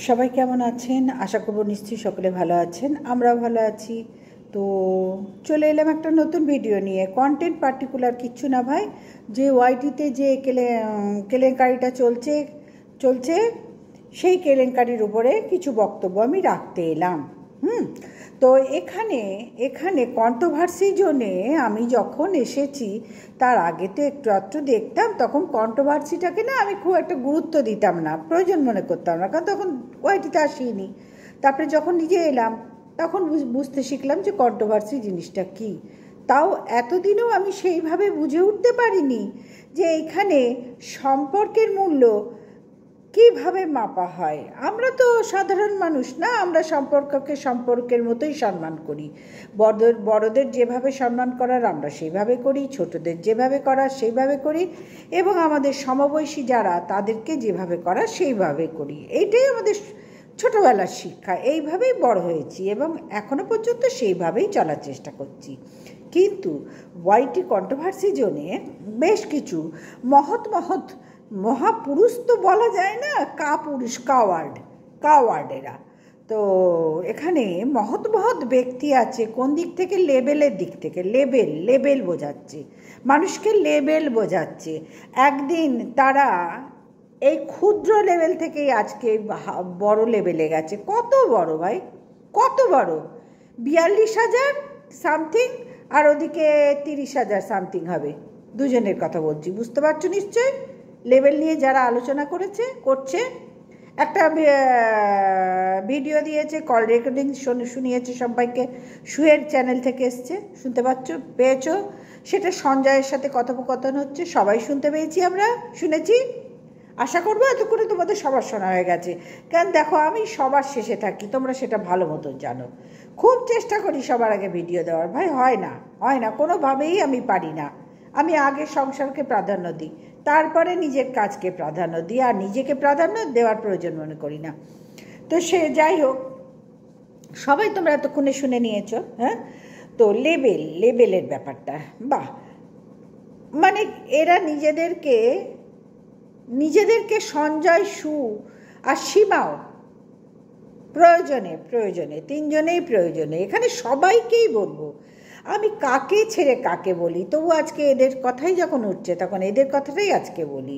সবাই কেমন আছেন? আশা করব নিশ্চয়ই সকলে ভালো আছেন। আমরাও ভালো আছি। তো চলে এলাম একটা নতুন ভিডিও নিয়ে। কন্টেন্ট পার্টিকুলার কিচ্ছু না ভাই, যে ওয়াইটিতে যে কেলেঙ্কারিটা চলছে সেই কেলেঙ্কারির উপরে কিছু বক্তব্য আমি রাখতে এলাম। তো এখানে কন্ট্রোভার্সি জোনে আমি যখন এসেছি, তার আগে তো একটু একটু দেখতাম, তখন কন্ট্রোভার্সিটাকে না আমি খুব একটা গুরুত্ব দিতাম না, প্রয়োজন মনে করতাম না, কারণ তখন ওয়াইটিতে আসিনি। তারপরে যখন নিজে এলাম তখন বুঝতে শিখলাম যে কন্ট্রোভার্সি জিনিসটা কী। তাও এতদিনেও আমি সেইভাবে বুঝে উঠতে পারিনি যে এখানে সম্পর্কের মূল্য কীভাবে মাপা হয়। আমরা তো সাধারণ মানুষ না, আমরা সম্পর্ককে সম্পর্কের মতোই সম্মান করি। বড়দের যেভাবে সম্মান করার আমরা সেইভাবে করি, ছোটদের যেভাবে করার সেইভাবে করি, এবং আমাদের সমবয়সী যারা তাদেরকে যেভাবে করার সেইভাবে করি। এইটাই আমাদের ছোটোবেলার শিক্ষা, এইভাবেই বড় হয়েছি এবং এখনও পর্যন্ত সেইভাবেই চলার চেষ্টা করছি। কিন্তু ওয়াইটি কন্ট্রোভার্সি জোনে বেশ কিছু মহাপুরুষ তো বলা যায় না, কাপুরুষ, কাওয়ার্ডেরা। তো এখানে মহৎ ব্যক্তি আছে। কোন দিক থেকে? লেবেলের দিক থেকে। লেবেল বোঝাচ্ছে মানুষকে, লেবেল বোঝাচ্ছে। একদিন তারা এই ক্ষুদ্র লেভেল থেকেই আজকে বড় লেভেলে গেছে। কত বড় ভাই, কত বড়! 42,000 সামথিং, আর ওদিকে 30,000 সামথিং হবে। দুজনের কথা বলছি, বুঝতে পারছো নিশ্চয় লেভেল নিয়ে যারা আলোচনা করছে। একটা ভিডিও দিয়েছে, কল রেকর্ডিং শুনিয়েছে সবাইকে, সুয়ের চ্যানেল থেকে এসছে, শুনতে পেয়েছো? সেটা সঞ্জয়ের সাথে কথোপকথন হচ্ছে, সবাই শুনতে পেয়েছি, আমরা শুনেছি। আশা করবো এতক্ষণে তোমাদের সবার শোনা হয়ে গেছে, কারণ দেখো আমি সবার শেষে থাকি, তোমরা সেটা ভালো মতন জানো। খুব চেষ্টা করি সবার আগে ভিডিও দেওয়ার, ভাই হয় না, কোনোভাবেই আমি পারি না। আমি আগে সংসারকে প্রাধান্য দিই, তারপরে নিজের কাজকে প্রাধান্য দিই, আর নিজেকে প্রাধান্য দেওয়ার প্রয়োজন মনে করি না। তো সে যাই হোক, সবাই তোমরা এতক্ষণে শুনে নিয়েছো। হ্যাঁ, তো লেবেলের ব্যাপারটা, বাহ, মানে এরা নিজেদেরকে সঞ্জয়, সু আর সীমাও প্রয়োজনে তিনজনেই প্রয়োজনে। এখানে সবাইকেই বলবো, আমি কাকে ছেড়ে কাকে বলি, তবু আজকে এদের কথাই যখন উঠছে তখন এদের কথাটাই আজকে বলি।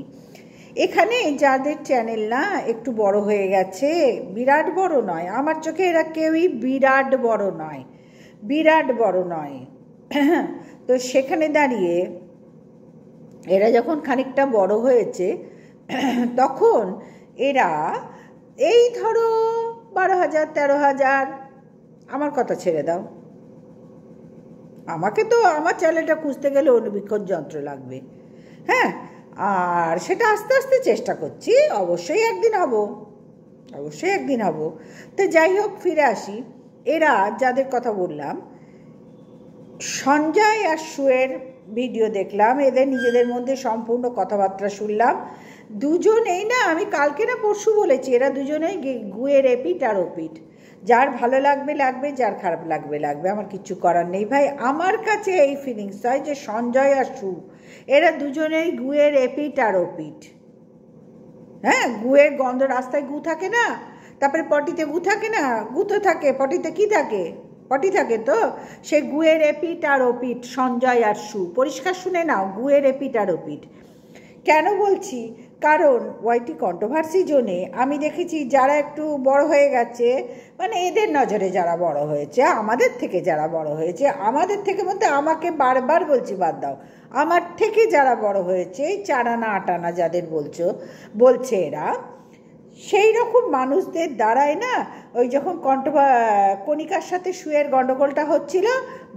এখানে যাদের চ্যানেল না একটু বড় হয়ে গেছে, বিরাট বড় নয় আমার চোখে, এরা কেউই বিরাট বড় নয়। তো সেখানে দাঁড়িয়ে এরা যখন খানিকটা বড় হয়েছে, তখন এরা এই ধরো 12,000 13,000, আমার কথা ছেড়ে দাও, আমাকে তো আমার চ্যানেলটা খুঁজতে গেলে অনুবীক্ষণ যন্ত্র লাগবে। হ্যাঁ, আর সেটা আস্তে আস্তে চেষ্টা করছি, অবশ্যই একদিন হব। তো যাই হোক, ফিরে আসি। এরা যাদের কথা বললাম, সঞ্জয় আর সুয়ের ভিডিও দেখলাম, এদের নিজেদের মধ্যে সম্পূর্ণ কথাবার্তা শুনলাম। দুজনেই না, আমি কালকে না পরশু বলেছি, এরা দুজনেই গুয়ের এপিট আর ওপিট। যার ভালো লাগবে, যার খারাপ লাগবে, আমার কিচ্ছু করার নেই ভাই। আমার কাছে এই ফিলিংস হয় যে সঞ্জয় আর সু, এরা দুজনেই গুয়ের এপিট আর ওপিট। হ্যাঁ, গুয়ের গন্ধ, রাস্তায় গু থাকে না, তারপরে পটিতে গু থাকে না, গু তো থাকে, পটিতে কি থাকে? পটি থাকে। তো সে গুয়ের এপিট আর ওপিট, সঞ্জয় আর সু। পরিষ্কার শুনে নাও, গুয়ের এপিট আর ওপিট। কেন বলছি? কারণ ওয়াইটি কন্ট্রোভার্সি জোনে আমি দেখেছি যারা একটু বড় হয়ে গেছে, মানে এদের নজরে যারা বড় হয়েছে, আমাদের থেকে যারা বড় হয়েছে, আমাদের থেকে মধ্যে আমাকে বারবার বলছি বাদ দাও, আমার থেকে যারা বড় হয়েছে, 4 আনা 8 আনা যাদের বলছে এরা, সেই রকম মানুষদের দ্বারাই না, ওই যখন কণিকার সাথে সুয়ের গণ্ডগোলটা হচ্ছিল,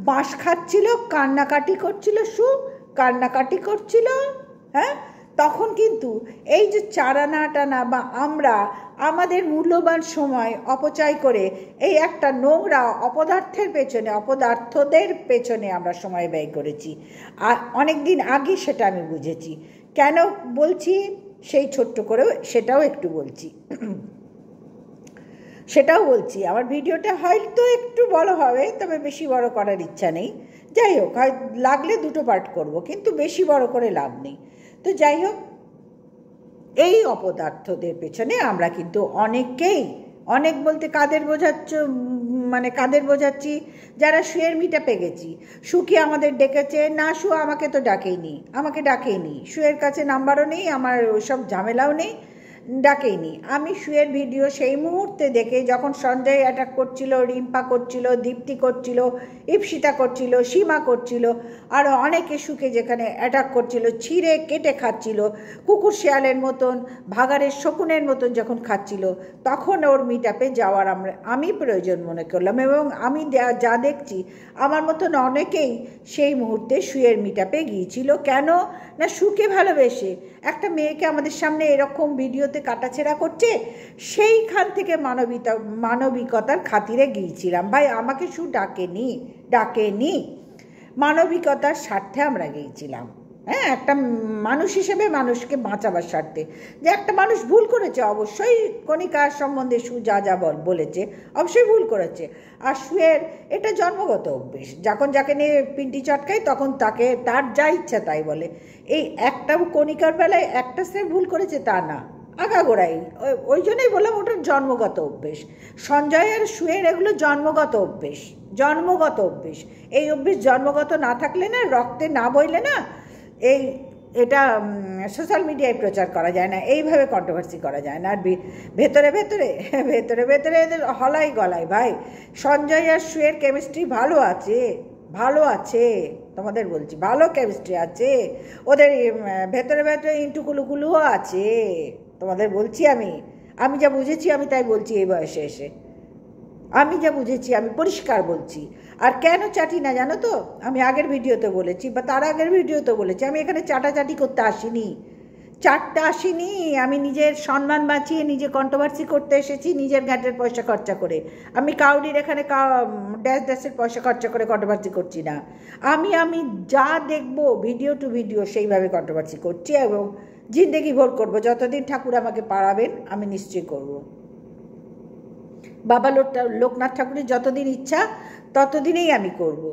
বাঁশ খাচ্ছিল, কান্নাকাটি করছিল, হ্যাঁ, তখন কিন্তু এই যে 4 আনা 8 আনা বা আমরা আমাদের মূল্যবান সময় অপচয় করে এই একটা নোংরা অপদার্থদের পেছনে আমরা সময় ব্যয় করেছি। আর অনেক দিন আগে সেটা আমি বুঝেছি। কেন বলছি সেই ছোট্ট করেও সেটাও একটু বলছি। আমার ভিডিওটা হয়তো একটু বড় হবে, তবে বেশি বড় করার ইচ্ছা নেই। যাই হোক, হয় লাগলে 2টো পার্ট করব, কিন্তু বেশি বড় করে লাভ নেই। তো যাই হোক, এই অপদার্থদের পেছনে আমরা কিন্তু অনেককেই, অনেক বলতে কাদের বোঝাচ্ছ, মানে কাদের বোঝাচ্ছি, যারা শুয়ের মিটা পেগেছি। সুকি আমাদের ডেকেছে না, শু আমাকে তো ডাকেইনি, আমাকে ডাকেইনি, শুয়ের কাছে নাম্বারও নেই, আমার ওইসব ঝামেলাও নেই, ডাকেইনি। আমি শুয়ের ভিডিও সেই মুহূর্তে দেখে, যখন সঞ্জয় অ্যাটাক করছিল, রিম্পা করছিল, দীপ্তি করছিল, ইপসিতা করছিল, সীমা করছিল, আরও অনেকে শুকে যেখানে অ্যাটাক করছিল, ছিঁড়ে কেটে খাচ্ছিল, কুকুর শেয়ালের মতন, ভাগাড়ের শকুনের মতন যখন খাচ্ছিল, তখন ওর মিট আপে যাওয়ার আমি প্রয়োজন মনে করলাম। এবং আমি যা দেখছি, আমার মতন অনেকেই সেই মুহূর্তে শুয়ের মিট আপে গিয়েছিল। কেন না, শুকে ভালোবেসে একটা মেয়েকে আমাদের সামনে এরকম ভিডিওতে কাটাছেড়া করছে, সেইখান থেকে মানবিকতার খাতিরে গিয়েছিলাম। ভাই, আমাকে শু ডাকেনি, মানবিকতার স্বার্থে আমরা গিয়েছিলাম। হ্যাঁ, একটা মানুষ হিসেবে মানুষকে বাঁচাবার স্বার্থে, যে একটা মানুষ ভুল করেছে, অবশ্যই কণিকার সম্বন্ধে শু যা বলেছে অবশ্যই ভুল করেছে। আর শুয়ের এটা জন্মগত অভ্যেস, যখন যাকে নিয়ে পিন্টি চটকায় তখন তাকে তার যা ইচ্ছা তাই বলে। এই একটা কণিকার বেলায় একটা সে ভুল করেছে তা না, আগাগোড়াই। ওই জন্যই বললাম ওটার জন্মগত অভ্যেস। সঞ্জয় আর শুয়ের এগুলো জন্মগত অভ্যেস। এই অভ্যেস জন্মগত না থাকলে না, রক্তে না বইলে না, এটা সোশ্যাল মিডিয়ায় প্রচার করা যায় না, এইভাবে কন্ট্রোভার্সি করা যায় না। আর ভেতরে এদের হলাই গলায়। ভাই, সঞ্জয় আর শুয়ের কেমিস্ট্রি ভালো আছে, তোমাদের বলছি, ভালো কেমিস্ট্রি আছে ওদের। ভেতরে ইন্টুকুলুকুলুও আছে, তোমাদের বলছি। আমি যা বুঝেছি আমি তাই বলছি। এই বয়সে এসে আমি যা বুঝেছি আমি পরিষ্কার বলছি। আর কেন চাটি না জানো তো, আমি আগের ভিডিওতে বলেছি, বা তার আগের ভিডিওতে বলেছি, আমি এখানে চাটাচাটি করতে আসিনি, আমি নিজের সম্মান বাঁচিয়ে নিজে কন্ট্রোভার্সি করতে এসেছি, নিজের ঘাটের পয়সা খরচা করে। আমি কাউরির এখানে ড্যাশের পয়সা খরচা করে কন্ট্রোভার্সি করছি না। আমি যা দেখবো ভিডিও টু ভিডিও সেইভাবে কন্ট্রোভার্সি করছি, এবং জিন্দেগি ভোর করবো। যতদিন ঠাকুর আমাকে পাড়াবেন আমি নিশ্চয়ই করব। বাবা লোকনাথ ঠাকুরের যতদিন ইচ্ছা ততদিনেই আমি করব।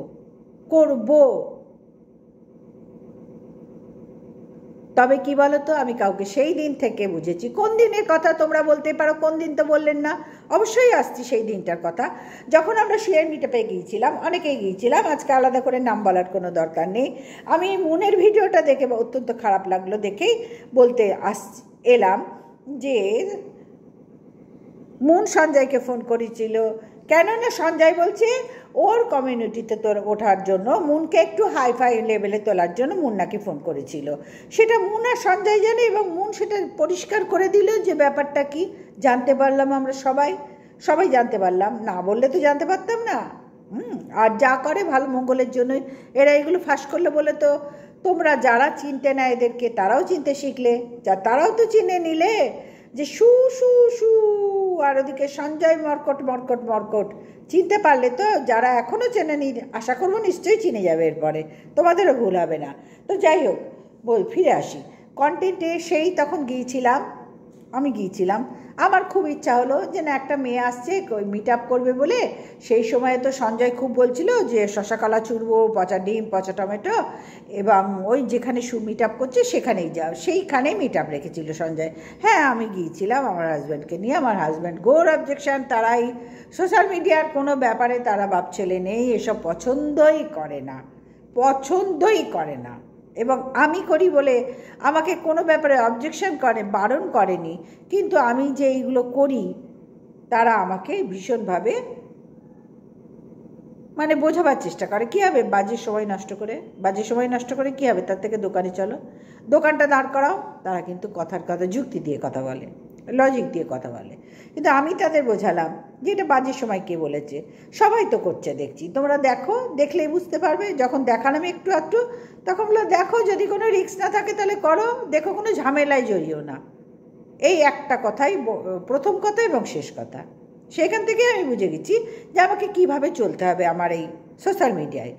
তবে কি বলো তো, আমি কাউকে সেই দিন থেকে বুঝেছি। কোন দিনের কথা তোমরা বলতে পারো, কোন দিন তো বললেন না। অবশ্যই আসছি সেই দিনটার কথা, যখন আমরা শুয়ের মিট আপে গিয়েছিলাম, অনেকেই গিয়েছিলাম, আজকে আলাদা করে নাম বলার কোনো দরকার নেই। আমি মুনের ভিডিওটা দেখে অত্যন্ত খারাপ লাগলো, দেখেই বলতে এলাম যে মুন সঞ্জয়কে ফোন করেছিল। কেননা সঞ্জয় বলছে ওর কমিউনিটিতে ওঠার জন্য, মুনকে একটু হাইফাই লেভেলে তোলার জন্য মুন্নাকে ফোন করেছিল। সেটা মুন আর সঞ্জয় জানে, এবং মুন সেটা পরিষ্কার করে দিল যে ব্যাপারটা কি। জানতে পারলাম আমরা সবাই জানতে পারলাম, না বললে তো জানতে পারতাম না। আর যা করে ভালো মঙ্গলের জন্যই এরা এগুলো ফাঁস করলে বলে তো তোমরা যারা চিনতে না এদেরকে, তারাও চিনতে শিখলে, তারাও তো চিনে নিলে যে শু শু শু, আর ওদিকে সঞ্জয় মর্কট চিনতে পারলে তো, যারা এখনও চেনেনি আশা করবো নিশ্চয়ই চিনে যাবে এরপরে, তোমাদেরও ভুল হবে না। তো যাই হোক, ফিরে আসি কন্টেন্টে। সেই তখন আমি গিয়েছিলাম, আমার খুব ইচ্ছা হলো যে না, একটা মেয়ে আসছে মিট আপ করবে বলে। সেই সময় তো সঞ্জয় খুব বলছিল যে শশা কলা চুরবো, পচা ডিম, পচা টমেটো, এবং ওই যেখানে মিট আপ করছে সেখানেই যাও, সেইখানেই মিট আপ রেখেছিল সঞ্জয়। হ্যাঁ, আমি গিয়েছিলাম আমার হাজব্যান্ডকে নিয়ে। আমার হাজব্যান্ড গোর অবজেকশন, তারাই সোশ্যাল মিডিয়ার কোনো ব্যাপারে তারা বাপ ছেলে নেই, এসব পছন্দই করে না। এবং আমি করি বলে আমাকে কোনো ব্যাপারে অবজেকশন বারণ করেনি, কিন্তু আমি যে এইগুলো করি তারা আমাকে ভীষণভাবে বোঝাবার চেষ্টা করে। কী হবে বাজে সময় নষ্ট করে কী হবে, তার থেকে দোকানে চলো, দোকানটা দাঁড় করাও। তারা কিন্তু কথার কথা যুক্তি দিয়ে কথা বলে, লজিক দিয়ে কথা বলে। কিন্তু আমি তাদের বোঝালাম যে এটা বাজে সময় কে বলেছে, সবাই তো করছে দেখছি, তোমরা দেখো, দেখলেই বুঝতে পারবে। যখন দেখালাম একটু তখন বললো দেখো, যদি কোনো রিস্ক না থাকে তাহলে করো, দেখো কোনো ঝামেলায় জড়িও না। এই একটা কথাই প্রথম কথা এবং শেষ কথা। সেখান থেকে আমি বুঝে গেছি যে আমাকে কীভাবে চলতে হবে আমার এই সোশ্যাল মিডিয়ায়।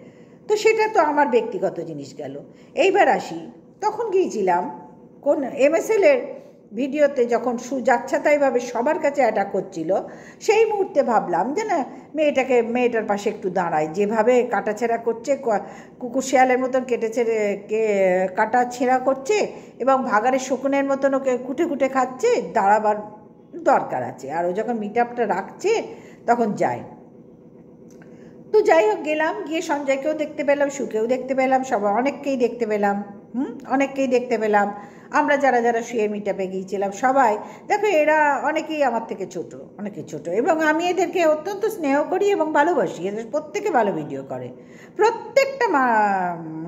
তো সেটা তো আমার ব্যক্তিগত জিনিস গেল। এইবার আসি, তখন গিয়েছিলাম কোন MSL-এর ভিডিওতে যখন যাচ্ছাতাইভাবে সবার কাছে অ্যাটাক করছিল, সেই মুহূর্তে ভাবলাম যে না, মেয়েটার পাশে একটু দাঁড়াই। যেভাবে কাটাছেঁড়া করছে, কুকুর শিয়ালের মতন কাটা ছেঁড়া করছে এবং ভাগাড়ের শকুনের মতন ওকে কুটে কুটে খাচ্ছে, দাঁড়াবার দরকার আছে। আর ও যখন মিট আপটা রাখছে তখন যায়। তো যাই হোক, গেলাম, গিয়ে সঞ্জয়কেও দেখতে পেলাম, সুকেও দেখতে পেলাম, অনেককেই দেখতে পেলাম। অনেককেই দেখতে পেলাম। আমরা যারা যারা শুয়ে মিট আপে গিয়েছিলাম সবাই, দেখো এরা অনেকেই আমার থেকে অনেকে ছোট, এবং আমি এদেরকে অত্যন্ত স্নেহ করি এবং ভালোবাসি। এদের প্রত্যেকে ভালো ভিডিও করে, প্রত্যেকটা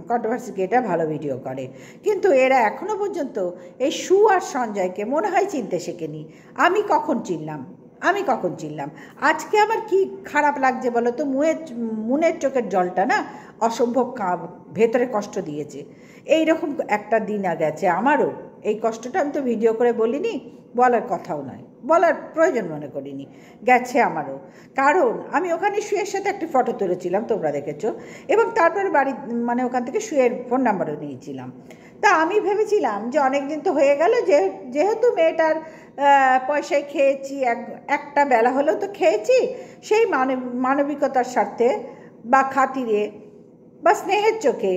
কন্ট্রোভার্সি ক্রিয়েটার ভালো ভিডিও করে, কিন্তু এরা এখনো পর্যন্ত এই সু আর সঞ্জয়কে মনে হয় চিনতে শেখেনি। আমি কখন চিনলাম? আজকে আমার কি খারাপ লাগছে বলো তো, মুনের চোখের জলটা না অসম্ভব ভেতরে কষ্ট দিয়েছে। এইরকম একটা দিন গেছে আমারও। এই কষ্টটা আমি তো ভিডিও করে বলিনি, বলার কথাও নয়, বলার প্রয়োজন মনে করিনি, গেছে আমারও। কারণ আমি ওখানে শুয়ের সাথে একটি ফটো তুলেছিলাম, তোমরা দেখেছো, এবং তারপরে ওখান থেকে শুয়ের ফোন নাম্বারও নিয়েছিলাম। তা আমি ভেবেছিলাম যে অনেক দিন তো হয়ে গেল, যেহেতু মেয়েটার পয়সায় খেয়েছি, একটা বেলা হলেও তো খেয়েছি, সেই মানবিকতার স্বার্থে বা খাতিরে বা স্নেহের চোখে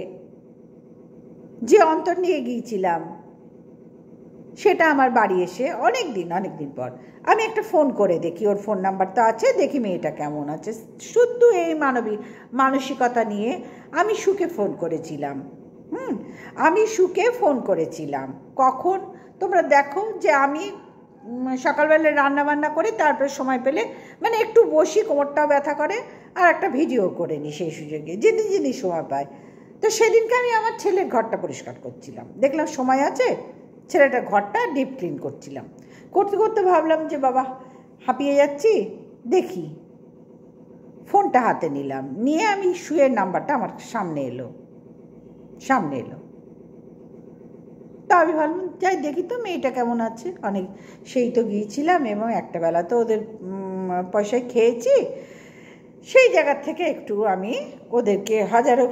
যে অন্তর নিয়ে গিয়েছিলাম, সেটা আমার বাড়ি এসে অনেক দিন পর আমি একটা ফোন করে দেখি, ওর ফোন নাম্বারটা আছে, দেখি মেয়েটা কেমন আছে। শুধু এই মানসিকতা নিয়ে আমি সুকে ফোন করেছিলাম। কখন তোমরা দেখো যে আমি সকালবেলা রান্নাবান্না করে তারপরে সময় পেলে একটু বসি, কোমরটাও ব্যথা করে, আর একটা ভিডিও করে নিই সেই সুযোগে, যেদিন সময় পাই। তো সেদিনকে আমি আমার ছেলের ঘরটা পরিষ্কার করছিলাম, দেখলাম সময় আছে, ছেলেটার ঘরটা ডিপ ক্লিন করছিলাম। করতে করতে ভাবলাম যে বাবা হাঁপিয়ে যাচ্ছি, দেখি ফোনটা হাতে নিলাম, নিয়ে আমি শুয়ের নাম্বারটা আমার সামনে এলো। তা আমি ভাবলাম যাই দেখি তো মেয়েটা কেমন আছে। সেই তো গিয়েছিলাম এবং একটা বেলা তো ওদের পয়সায় খেয়েছি, সেই জায়গার থেকে একটু আমি ওদেরকে হাজারো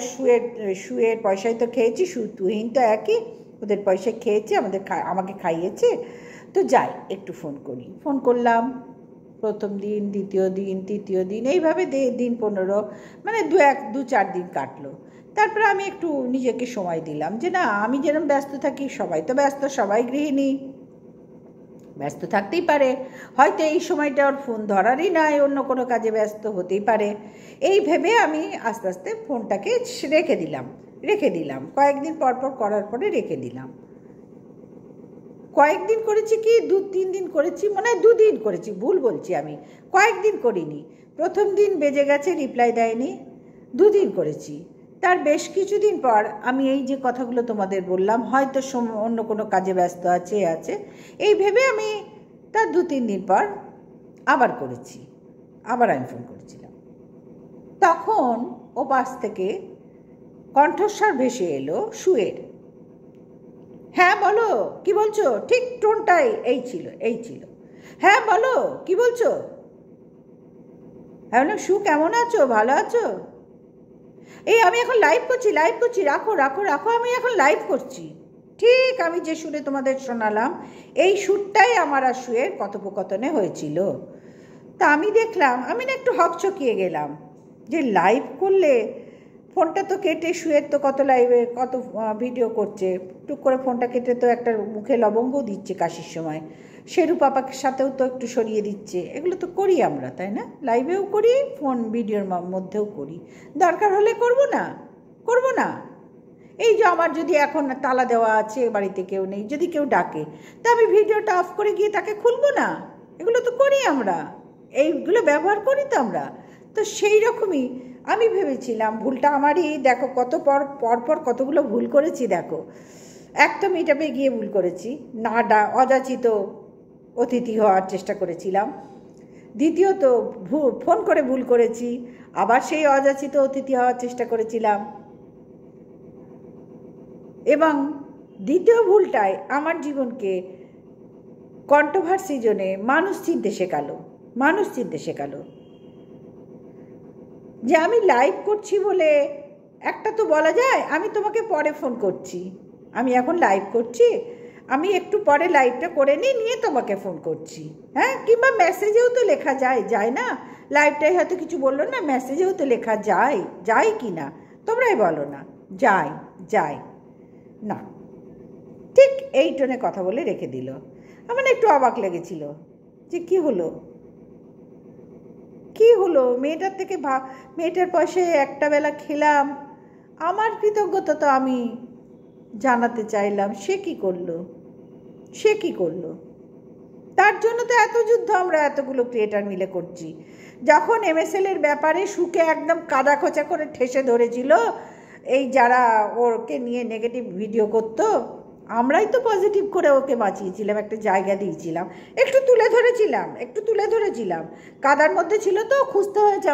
শুয়ের পয়সায় তো খেয়েছি, তুহিন তো একই, ওদের পয়সায় খেয়েছি, আমাকে খাইয়েছে। তো যাই একটু ফোন করলাম। প্রথম দিন, দ্বিতীয় দিন, তৃতীয় দিন, এইভাবে দিন 15, 2-4 দিন কাটলো। তারপরে আমি একটু নিজেকে সময় দিলাম যে না, আমি যেরকম ব্যস্ত থাকি, সবাই তো ব্যস্ত, সবাই গৃহিণী, ব্যস্ত থাকতেই পারে, হয়তো এই সময়টা ওর ফোন ধরারই নয়, অন্য কোনো কাজে ব্যস্ত হতেই পারে। এই ভেবে আমি আস্তে আস্তে ফোনটাকে রেখে দিলাম। কয়েকদিন পর করার পরে রেখে দিলাম। কয়েকদিন করেছি কি 2-3 দিন করেছি, 2 দিন করেছি, ভুল বলছি, আমি কয়েকদিন করিনি। প্রথম দিন বেজে গেছে, রিপ্লাই দেয়নি, 2 দিন করেছি। তার বেশ কিছুদিন পর আমি এই যে কথাগুলো তোমাদের বললাম, হয়তো অন্য কোনো কাজে ব্যস্ত আছে, এই ভেবে আমি তার 2-3 দিন পর আবার আমি ফোন করেছিলাম। তখন ও পাশ থেকে কণ্ঠস্বর ভেসে এলো সুয়ের। হ্যাঁ বলো, কি বলছো? ঠিক টোনটাই এই ছিল। হ্যাঁ বলো, কি বলছো? হ্যাঁ বললাম, সু কেমন আছো, ভালো আছো? এই আমি এখন লাইভ করছি, রাখো, আমি এখন লাইভ করছি। ঠিক আমি যে সুরে তোমাদের শোনালাম, এই সুরটাই আমার আর সুয়ের কথোপকথনে হয়েছিল। তা আমি দেখলাম, আমি না একটু হকচকিয়ে গেলাম যে লাইভ করলে ফোনটা তো কেটে, শুয়ের তো কত ভিডিও করছে, টুক করে ফোনটা কেটে তো একটা মুখে লবঙ্গও দিচ্ছে কাশির সময়, শেরু পাপার সাথেও তো একটু সরিয়ে দিচ্ছে। এগুলো তো করি আমরা, তাই না? লাইভেও করি, ফোন ভিডিওর মধ্যেও করি, দরকার হলে করব না। এই যে আমার যদি এখন তালা দেওয়া আছে, বাড়িতে কেউ নেই, যদি কেউ ডাকে, তা আমি ভিডিওটা অফ করে গিয়ে তাকে খুলবো না? এগুলো তো করি আমরা, এইগুলো ব্যবহার করি তো আমরা। তো সেই রকমই আমি ভেবেছিলাম, ভুলটা আমারই। দেখো পরপর কতগুলো ভুল করেছি। দেখো, একটা মিট আপে গিয়ে ভুল করেছি, অযাচিত অতিথি হওয়ার চেষ্টা করেছিলাম। দ্বিতীয়ত ফোন করে ভুল করেছি, আবার সেই অযাচিত অতিথি হওয়ার চেষ্টা করেছিলাম। এবং দ্বিতীয় ভুলটাই আমার জীবনকে কন্ট্রোভার্সি জোনে মানুষ চিনতে শেখালো। যে আমি লাইভ করছি বলে একটা তো বলা যায়, আমি তোমাকে পরে ফোন করছি, আমি এখন লাইভ করছি, আমি একটু পরে লাইভটা করে নিয়ে তোমাকে ফোন করছি। হ্যাঁ, কিংবা মেসেজেও তো লেখা যায় না? লাইভটাই হয়তো কিছু বললো না, মেসেজেও তো লেখা যায় কি না? তোমরাই বলো না। যায় না, ঠিক এই টোনে কথা বলে রেখে দিল। আমার একটু অবাক লেগেছিল যে কি হলো মেয়েটার থেকে মেয়েটার পয়সায় একটা বেলা খেলাম, আমার কৃতজ্ঞতা তো আমি জানাতে চাইলাম। সে কি করলো? তার জন্য তো এত যুদ্ধ আমরা এতগুলো ক্রিয়েটার মিলে করছি। যখন MSL এর ব্যাপারে সুকে একদম কাদা খোঁচা করে ঠেসে ধরেছিল এই যারা ওকে নিয়ে নেগেটিভ ভিডিও করতো, আমরাই তো পজিটিভ করে ওকে বাঁচিয়েছিলাম, একটা জায়গা দিয়েছিলাম, একটু তুলে ধরেছিলাম। কাদার মধ্যে ছিল তো, খুঁজতে হয়েছে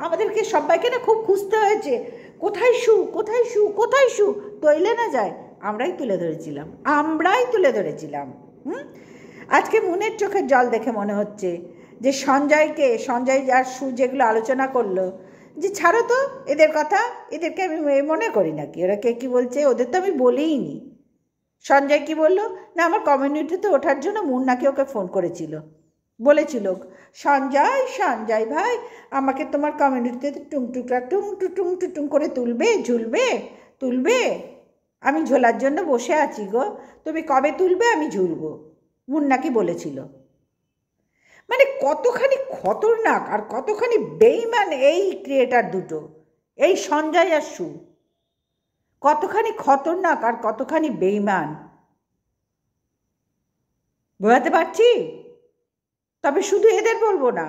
আমাদেরকে সবাইকে না খুব খুঁজতে হয়েছে, কোথায় শু তৈলে না যায়। আমরাই তুলে ধরেছিলাম। আজকে মনের চোখের জল দেখে মনে হচ্ছে যে সঞ্জয় আর সু যেগুলো আলোচনা করলো, যে ছাড়ো তো এদের কথা, এদেরকে আমি মনে করি নাকি, ওরা কে কী বলছে, ওদের তো আমি বলিই নি। সঞ্জয় কি বললো না, আমার কমিউনিটিতে ওঠার জন্য মুন্নাকে ওকে ফোন বলেছিল, সঞ্জয় ভাই আমাকে তোমার কমিউনিটিতে টুং করে তুলবে, আমি ঝোলার জন্য বসে আছি গো, তুমি কবে তুলবে আমি ঝুলবো, মুন্নাকে বলেছিল। মানে কতখানি খতরনাক আর কতখানি বেইমান এই ক্রিয়েটার দুটো, এই সঞ্জয় আর সু, কতখানি খতরনাক আর কতখানি বেইমান বোঝাতে পারছি? তবে শুধু এদের বলবো না,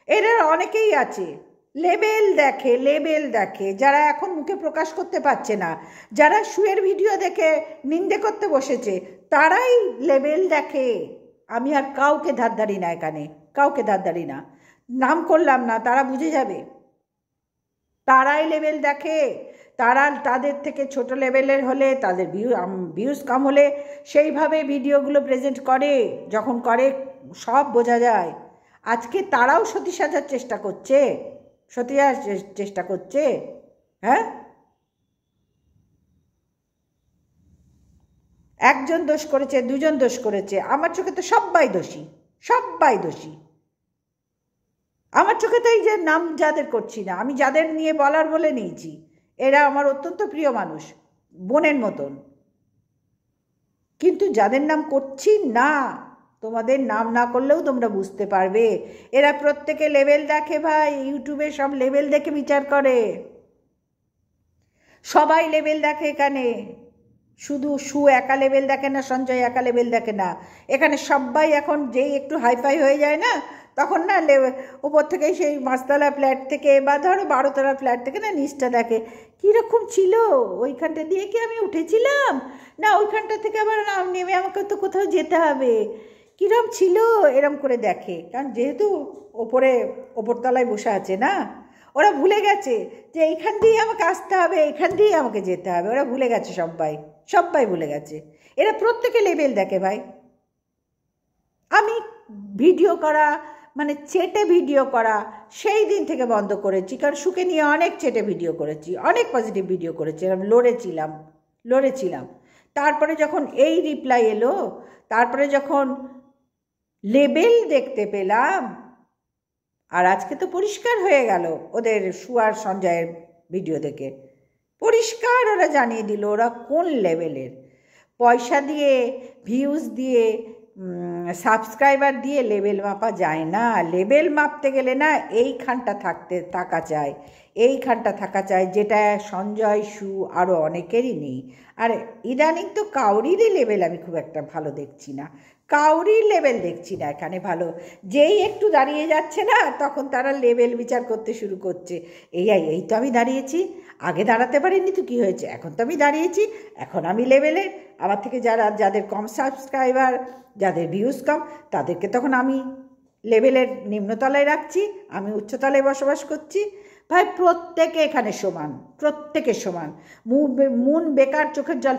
এদের অনেকেই আছে লেবেল দেখে, যারা এখন মুখে প্রকাশ করতে পারছে না, যারা শুয়ের ভিডিও দেখে নিন্দে করতে বসেছে, তারাই লেবেল দেখে। আমি আর কাউকে ধার ধারি না, এখানে কাউকে ধার ধারি না, নাম করলাম না, তারা বুঝে যাবে। তারাই লেবেল দেখে, তাদের থেকে ছোট লেভেলের হলে, তাদের ভিউজ কম হলে সেইভাবে ভিডিওগুলো প্রেজেন্ট করে, যখন করে সব বোঝা যায়। আজকে তারাও সতী সাজার চেষ্টা করছে। হ্যাঁ, একজন দোষ করেছে, দুজন দোষ করেছে, আমার চোখে তো সবাই দোষী। আমার চোখে তো এই যে নাম যাদের করছি না, আমি যাদের নিয়ে বলার বলে নিয়েছি, এরা আমার অত্যন্ত প্রিয় মানুষ, বোনের মতন। কিন্তু যাদের নাম করছি না, তোমাদের নাম না করলেও তোমরা বুঝতে পারবে, এরা প্রত্যেকে লেভেল দেখে ভাই, ইউটিউবে সব লেভেল দেখে বিচার করে, সবাই লেভেল দেখে। এখানে শুধু সু একা লেভেল দেখে না, সঞ্জয় একা লেভেল দেখে না, এখানে সবাই এখন যেই একটু হাইফাই হয়ে যায় না, তখন না উপর থেকে সেই 5তলা ফ্ল্যাট থেকে বা ধরো 12তলা ফ্ল্যাট থেকে না নিচটা দেখে, কীরকম ছিল, ওইখানটা দিয়ে কি আমি উঠেছিলাম, না ওইখানটা থেকে আবার নেমে আমাকে তো কোথাও যেতে হবে, কীরকম ছিল, এরম করে দেখে। কারণ যেহেতু ওপরতলায় বসে আছে না, ওরা ভুলে গেছে যে এইখান দিয়ে আমাকে আসতে হবে, এইখান দিয়ে আমাকে যেতে হবে, ওরা ভুলে গেছে, সবাই ভুলে গেছে। এরা প্রত্যেকে লেভেল দেখে ভাই। আমি ভিডিও করা মানে চেটে ভিডিও করা সেই দিন থেকে বন্ধ করেছি, কারণ সুকে নিয়ে অনেক চেটে ভিডিও করেছি, অনেক পজিটিভ ভিডিও করেছি, আমি লড়েছিলাম। তারপরে যখন এই রিপ্লাই এলো, তারপরে যখন লেবেল দেখতে পেলাম, আর আজকে তো পরিষ্কার হয়ে গেল ওদের সুয়ার সঞ্জয়ের ভিডিও দেখে, পরিষ্কার ওরা জানিয়ে দিল ওরা কোন লেভেলের। পয়সা দিয়ে, ভিউজ দিয়ে, সাবস্ক্রাইবার দিয়ে লেভেল মাপা যায় না। লেভেল মাপতে গেলে না এইখানটা থাকা চাই, যেটা সঞ্জয়, সু আরও অনেকেরই নেই। আর ইদানিং তো কাউরিরই লেভেল আমি খুব একটা ভালো দেখছি না, কাউরির লেভেল দেখছি না এখানে ভালো। যেই একটু দাঁড়িয়ে যাচ্ছে না, তখন তারা লেভেল বিচার করতে শুরু করছে, এই তো আমি দাঁড়িয়েছি, আগে দাঁড়াতে পারিনি তো কী হয়েছে, এখন তো আমি দাঁড়িয়েছি, এখন আমি লেভেলের। আমার থেকে যাদের কম সাবস্ক্রাইবার, যাদের ভিউজ কম, তাদেরকে তখন আমি লেভেলের নিম্নতলায় রাখছি, আমি উচ্চতলায় বসবাস করছি। ভাই প্রত্যেকে এখানে সমান, মন বেকার চোখের জল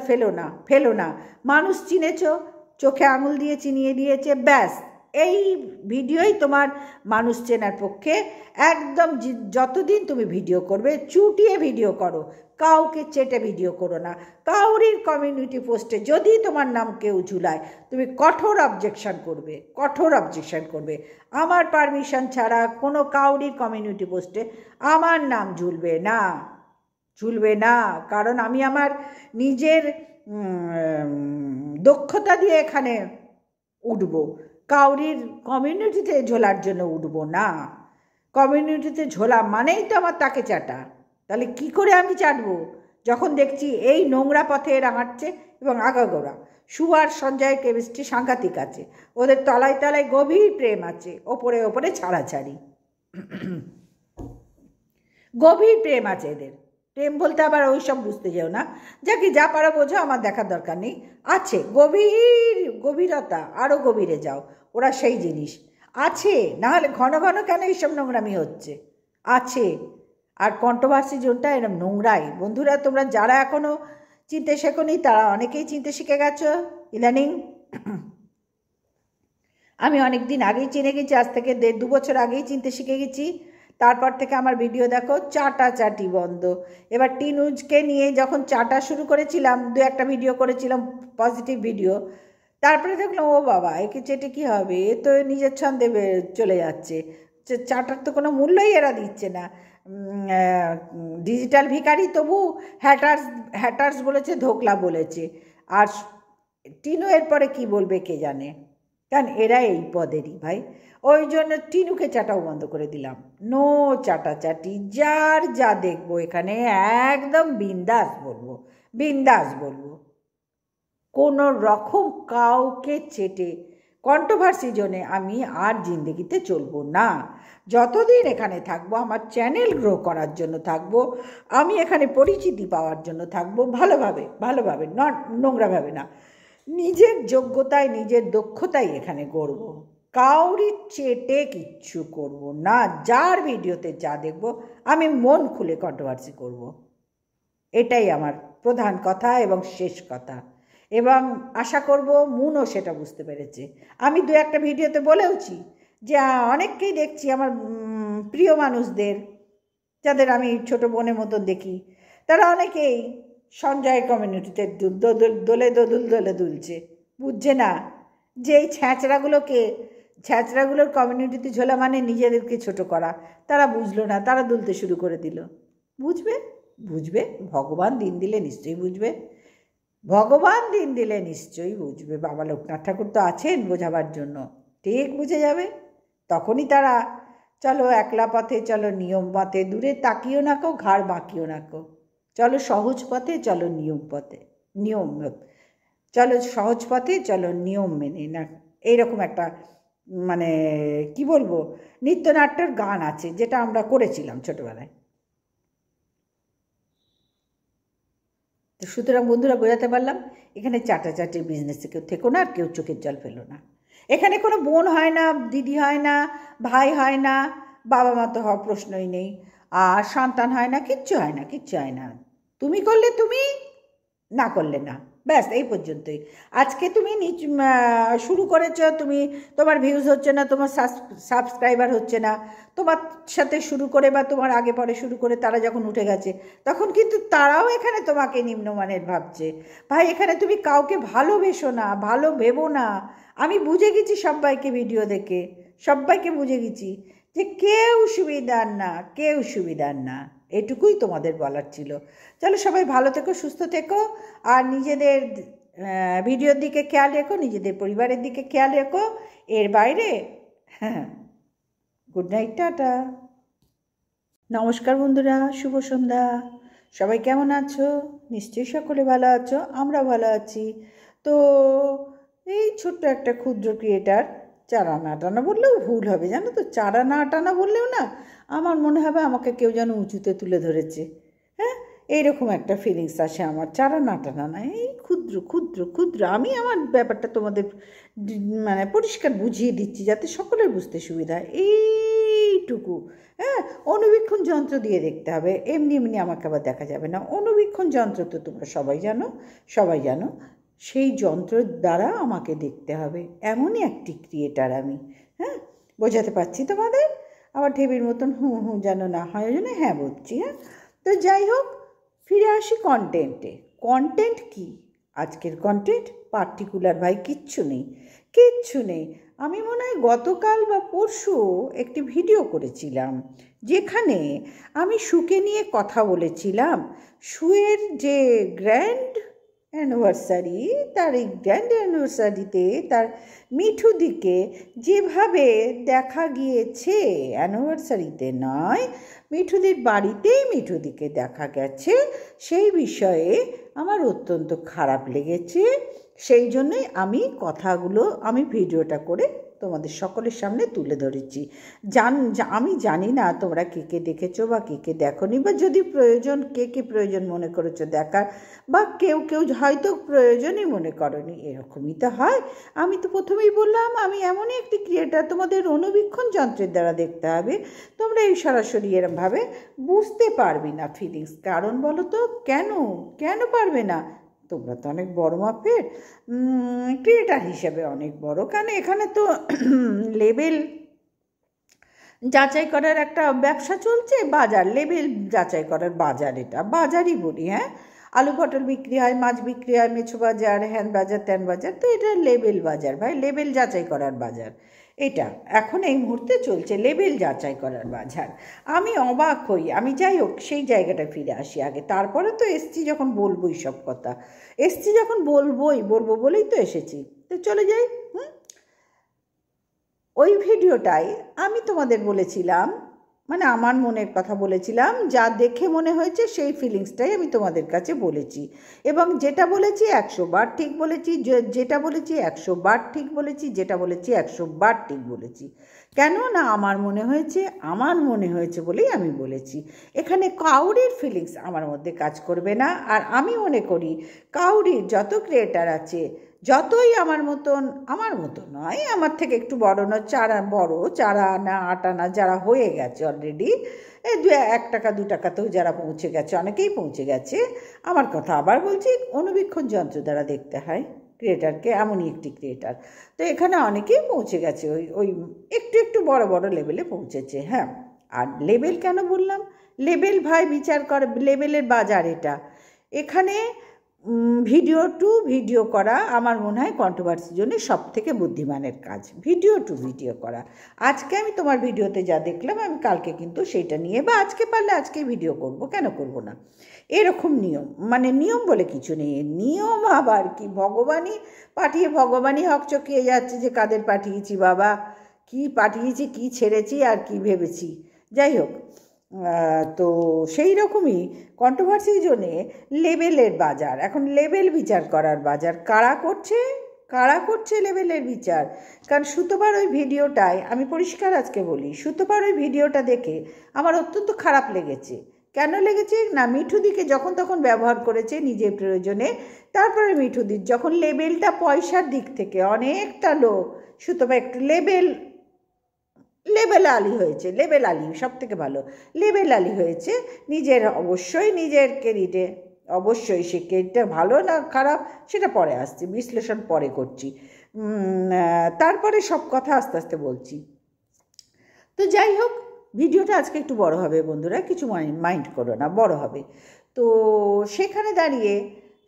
ফেলো না। মানুষ চিনেছ, চোখে আঙুল দিয়ে চিনিয়ে দিয়েছে, ব্যাস এই ভিডিওই তোমার মানুষ চেনার পক্ষে একদম। যতদিন তুমি ভিডিও করবে চুটিয়ে ভিডিও করো, কাউকে চেটে ভিডিও করো না। কাউরির কমিউনিটি পোস্টে যদি তোমার নাম কেউ ঝুলায় তুমি কঠোর অবজেকশন করবে, কঠোর অবজেকশন করবে। আমার পারমিশন ছাড়া কোনো কাউরির কমিউনিটি পোস্টে আমার নাম ঝুলবে না, ঝুলবে না। কারণ আমি আমার নিজের দক্ষতা দিয়ে এখানে উঠব, কাউরির কমিউনিটিতে ঝোলার জন্য উঠব না। কমিউনিটিতে ঝোলা মানেই তো আমার তাকে চাটা। তাহলে কি করে আমি চাটবো যখন দেখছি এই নোংরা পথে এরা হাঁটছে এবং আগাগোড়া? সুয়ার সঞ্জয়ের কেমিস্ট্রি সাংঘাতিক আছে, ওদের তলায় তলায় গভীর প্রেম আছে, ওপরে ওপরে ছাড়াছাড়ি, গভীর প্রেম আছে এদের। প্রেম বলতে আবার ওই সব বুঝতে যাও না, যাকে যা পারো বোঝো, আমার দেখার দরকার নেই। আছে গভীর গভীরতা, আরও গভীরে যাও, ওরা সেই জিনিস আছে। নাহলে ঘন ঘন কেন এইসব নোংরামি হচ্ছে? আছে। আর কন্ট্রোভার্সি জোনটা এরকম নোংরাই। বন্ধুরা, তোমরা যারা এখনও চিনতে শেখোনি তারা অনেকেই চিনতে শিখে গেছো ইদানিং। আমি অনেক দিন আগেই চিনে গেছি, আজ থেকে 1.5-2 বছর আগেই চিনতে শিখে গেছি। তারপর থেকে আমার ভিডিও দেখো, চাটাচাটি বন্ধ। এবার টিনুজকে নিয়ে যখন চাটা শুরু করেছিলাম, 2-1টা ভিডিও করেছিলাম, পজিটিভ ভিডিও। তারপরে দেখলাম ও বাবা, একে চেটে কী হবে, এ তো নিজের ছন্দে চলে যাচ্ছে। চাটার তো কোনো মূল্যই এরা দিচ্ছে না। ডিজিটাল ভিখারি তবু হ্যাটার্স বলেছে, ধোকলা বলেছে। আর টিনু এরপরে কি বলবে কে জানে, কারণ এরা এই পদেরই ভাই। ওই জন্য টিনুকে চাটাও বন্ধ করে দিলাম। নো চাটাচাটি, যার যা দেখবো এখানে একদম বিন্দাস বলবো, বিন্দাস বলবো। কোনো রকম কাউকে চেটে কন্ট্রোভার্সি জোনে আমি আর জিন্দগিতে চলবো না। যতদিন এখানে থাকবো আমার চ্যানেল গ্রো করার জন্য থাকবো, আমি এখানে পরিচিতি পাওয়ার জন্য থাকবো, ভালোভাবে ভালোভাবে, নোংরাভাবে না। নিজের যোগ্যতায় নিজের দক্ষতায় এখানে গড়ব, কাউরি চেটে কিচ্ছু করব না। যার ভিডিওতে যা দেখব আমি মন খুলে কন্ট্রোভার্সি করব, এটাই আমার প্রধান কথা এবং শেষ কথা। এবং আশা করব মুনও সেটা বুঝতে পেরেছে। আমি 2-1টা ভিডিওতে বলেওছি যে অনেককেই দেখছি আমার প্রিয় মানুষদের, যাদের আমি ছোট বোনের মতন দেখি, তারা অনেকেই সঞ্জয়ের কমিউনিটিতে দোলে দুলছে। বুঝছে না যে এই ছ্যাঁচড়াগুলোর কমিউনিটিতে ঝোলা মানে নিজেদেরকে ছোট করা। তারা বুঝলো না, তারা দুলতে শুরু করে দিল। বুঝবে, বুঝবে, ভগবান দিন দিলে নিশ্চয়ই বুঝবে, ভগবান দিন দিলে নিশ্চয়ই বুঝবে। বাবা লোকনাথ ঠাকুর তো আছেন বোঝাবার জন্য, ঠিক বুঝে যাবে। তখনই তারা চলো একলা পথে, চলো নিয়ম পথে, দূরে তাকিও না কো, ঘাড় বাঁকিও না কো, চলো সহজ পথে, চলো নিয়ম পথে, চলো সহজ পথে, চলো নিয়ম মেনে না। এইরকম একটা মানে কি বলবো, নৃত্যনাট্যের গান আছে, যেটা আমরা করেছিলাম ছোটবেলায়। তো সুতরাং বন্ধুরা, বোঝাতে পারলাম এখানে চাটাচাটির বিজনেসে কেউ থেকো না, আর কেউ চোখের জল ফেলো না। এখানে কোনো বোন হয় না, দিদি হয় না, ভাই হয় না, বাবা মা তো হওয়ার প্রশ্নই নেই, আর সন্তান হয় না, কিচ্ছু হয় না, কিচ্ছু হয় না। তুমি করলে তুমি, না করলে না, ব্যাস এই পর্যন্তই। আজকে তুমি শুরু করেছো, তোমার ভিউজ হচ্ছে না, তোমার সাবস্ক্রাইবার হচ্ছে না, তোমার সাথে শুরু করে বা তোমার আগে পরে শুরু করে তারা যখন উঠে গেছে, তখন কিন্তু তারাও এখানে তোমাকে নিম্নমানের ভাবছে। ভাই, এখানে তুমি কাউকে ভালোবেসো না, ভালো ভেবো না। আমি বুঝে গেছি সবাইকে, ভিডিও দেখে সবাইকে বুঝে গেছি যে কেউ সুবিধার না, কেউ সুবিধার না। এটুকুই তোমাদের বলার ছিল। চলো সবাই ভালো থেকো, সুস্থ থেকো, আর নিজেদের ভিডিওর দিকে খেয়াল রেখো, নিজেদের পরিবারের দিকে খেয়াল রেখো। এর বাইরে হ্যাঁ, গুড নাইট, টাটা, নমস্কার বন্ধুরা, শুভ সন্ধ্যা। সবাই কেমন আছো? নিশ্চয়ই সকলে ভালো আছো, আমরা ভালো আছি। তো এই ছোট্ট একটা ক্ষুদ্র ক্রিয়েটার, চারা না টানা বললেও ভুল হবে, জানো তো, চারা না টানা বললেও না আমার মনে হবে আমাকে কেউ যেন উঁচুতে তুলে ধরেছে। হ্যাঁ, এইরকম একটা ফিলিংস আসে আমার। চারা না টানা না, এই ক্ষুদ্র ক্ষুদ্র ক্ষুদ্র। আমি আমার ব্যাপারটা তোমাদের মানে পরিষ্কার বুঝিয়ে দিচ্ছি যাতে সকলের বুঝতে সুবিধা হয়, এইটুকু। হ্যাঁ, অনুবীক্ষণ যন্ত্র দিয়ে দেখতে হবে, এমনি এমনি আমাকে আবার দেখা যাবে না। অনুবীক্ষণ যন্ত্র তো তোমরা সবাই জানো, সবাই জানো। সেই যন্ত্রের দ্বারা আমাকে দেখতে হবে, এমনই একটি ক্রিয়েটার আমি। হ্যাঁ, বোঝাতে পারছি তোমাদের? আবার ঢেবির মতন যেন না হয়, ওই জন্য হ্যাঁ বলছি। হ্যাঁ, তো যাই হোক, ফিরে আসি কন্টেন্টে। কন্টেন্ট কি? আজকের কন্টেন্ট পার্টিকুলার ভাই কিচ্ছু নেই, কিচ্ছু নেই। আমি মনে হয় গতকাল বা পরশু একটি ভিডিও করেছিলাম, যেখানে আমি শুকে নিয়ে কথা বলেছিলাম। শুয়ের যে গ্র্যান্ড অ্যানিভার্সারি, তার এই গ্র্যান্ড অ্যানিভার্সারিতে তার মিঠুদিকে যেভাবে দেখা গিয়েছে, অ্যানিভার্সারিতে নয়, মিঠুদির বাড়িতেই মিঠুদিকে দেখা গেছে, সেই বিষয়ে আমার অত্যন্ত খারাপ লেগেছে। সেই জন্যই আমি ভিডিওটা করে তোমাদের সকলের সামনে তুলে ধরেছি। আমি জানি না তোমরা কে কে দেখেছো বা কে কে দেখোনি, বা যদি প্রয়োজন কে কে প্রয়োজন মনে করেছো দেখার, বা কেউ কেউ হয়তো প্রয়োজনই মনে করনি, এরকমই তো হয়। আমি তো প্রথমেই বললাম আমি এমনই একটি ক্রিয়েটার, তোমাদের অনুবীক্ষণ যন্ত্রের দ্বারা দেখতে হবে। তোমরা এই সরাসরি এরমভাবে বুঝতে পারবে না ফিলিংস। কারণ বলো তো কেন কেন পারবে না? তোমরা তো অনেক বড় মাপের ক্রিয়েটার হিসেবে, অনেক বড়। কেন এখানে তো লেবেল যাচাই করার একটা ব্যবসা চলছে, বাজার, লেবেল যাচাই করার বাজার, এটা বাজারই বলি। হ্যাঁ, আলু পটল বিক্রি হয়, মাছ বিক্রি হয়, মেছো বাজার, হ্যান বাজার, ত্যান বাজার, তো এটা লেবেল বাজার ভাই, লেবেল যাচাই করার বাজার। এটা এখন এই মুহূর্তে চলছে লেবেল যাচাই করার বাজার। আমি অবাক হই। আমি যাই হোক, সেই জায়গাটা ফিরে আসি আগে, তারপরে তো এসছি যখন বলবোই সব কথা, এসছি যখন বলবো বলেই তো এসেছি। তো চলে যাই। ওই ভিডিওটাই আমি তোমাদের বলেছিলাম, মানে আমার মনের কথা বলেছিলাম, যা দেখে মনে হয়েছে সেই ফিলিংসটাই আমি তোমাদের কাছে বলেছি। এবং যেটা বলেছি 100 বার ঠিক বলেছি, যেটা বলেছি 100 বার ঠিক বলেছি, যেটা বলেছি 100 বার ঠিক বলেছি। কেন না, আমার মনে হয়েছে বলেই আমি বলেছি। এখানে কাউরির ফিলিংস আমার মধ্যে কাজ করবে না। আর আমি মনে করি কাউরির যত ক্রিয়েটার আছে, যতই আমার মতন নয়, আমার থেকে একটু বড় নয়, বড় 4 আনা 8 আনা যারা হয়ে গেছে অলরেডি, এই 1 টাকা 2 টাকাতেও যারা পৌঁছে গেছে, অনেকেই পৌঁছে গেছে। আমার কথা আবার বলছি, অনুবীক্ষণ যন্ত্র দ্বারা দেখতে হয় ক্রিয়েটারকে, এমনই একটি ক্রিয়েটার। তো এখানে অনেকেই পৌঁছে গেছে, ওই একটু একটু বড় বড় লেভেলে পৌঁছেছে। হ্যাঁ, আর লেভেল কেন বললাম? লেভেল ভাই বিচার করে, লেভেলের বাজার এটা। এখানে ভিডিও করা আমার মনে হয় কন্ট্রোভার্সির জন্য সব থেকে বুদ্ধিমানের কাজ, ভিডিও করা। আজকে আমি তোমার ভিডিওতে যা দেখলাম, আমি কালকে কিন্তু সেইটা নিয়ে, বা আজকে পারলে আজকেই ভিডিও করব, কেন করব না? এরকম নিয়ম, মানে নিয়ম বলে কিছু নেই। নিয়ম আবার কি, ভগবানই হকচকিয়ে যাচ্ছে যে কাদের পাঠিয়েছি বাবা, কি পাঠিয়েছি, কি ছেড়েছি, আর কি ভেবেছি। যাই হোক, তো সেই রকমই কন্ট্রোভার্সির জন্যে লেবেলের বাজার, এখন লেবেল বিচার করার বাজার। কারা করছে লেবেলের বিচার? কারণ সুতোবার ওই ভিডিওটায়, আমি পরিষ্কার আজকে বলি, সুতোবার ওই ভিডিওটা দেখে আমার অত্যন্ত খারাপ লেগেছে। কেন লেগেছে না, মিঠুদিকে যখন তখন ব্যবহার করেছে নিজের প্রয়োজনে। তারপরে মিঠুদির যখন লেবেলটা পয়সার দিক থেকে অনেকটা লো, সুতোবা একটু লেবেল আলি হয়েছে, লেবেল আলি সব থেকে ভালো, লেবেল আলি হয়েছে অবশ্যই নিজের ক্রেডিটে। অবশ্যই সে ক্রেডিটটা ভালো না খারাপ সেটা পরে আসছে, বিশ্লেষণ পরে করছি, তারপরে সব কথা আস্তে আস্তে বলছি। তো যাই হোক, ভিডিওটা আজকে একটু বড় হবে বন্ধুরা, কিছু মাইন্ড করো না, বড় হবে। তো সেখানে দাঁড়িয়ে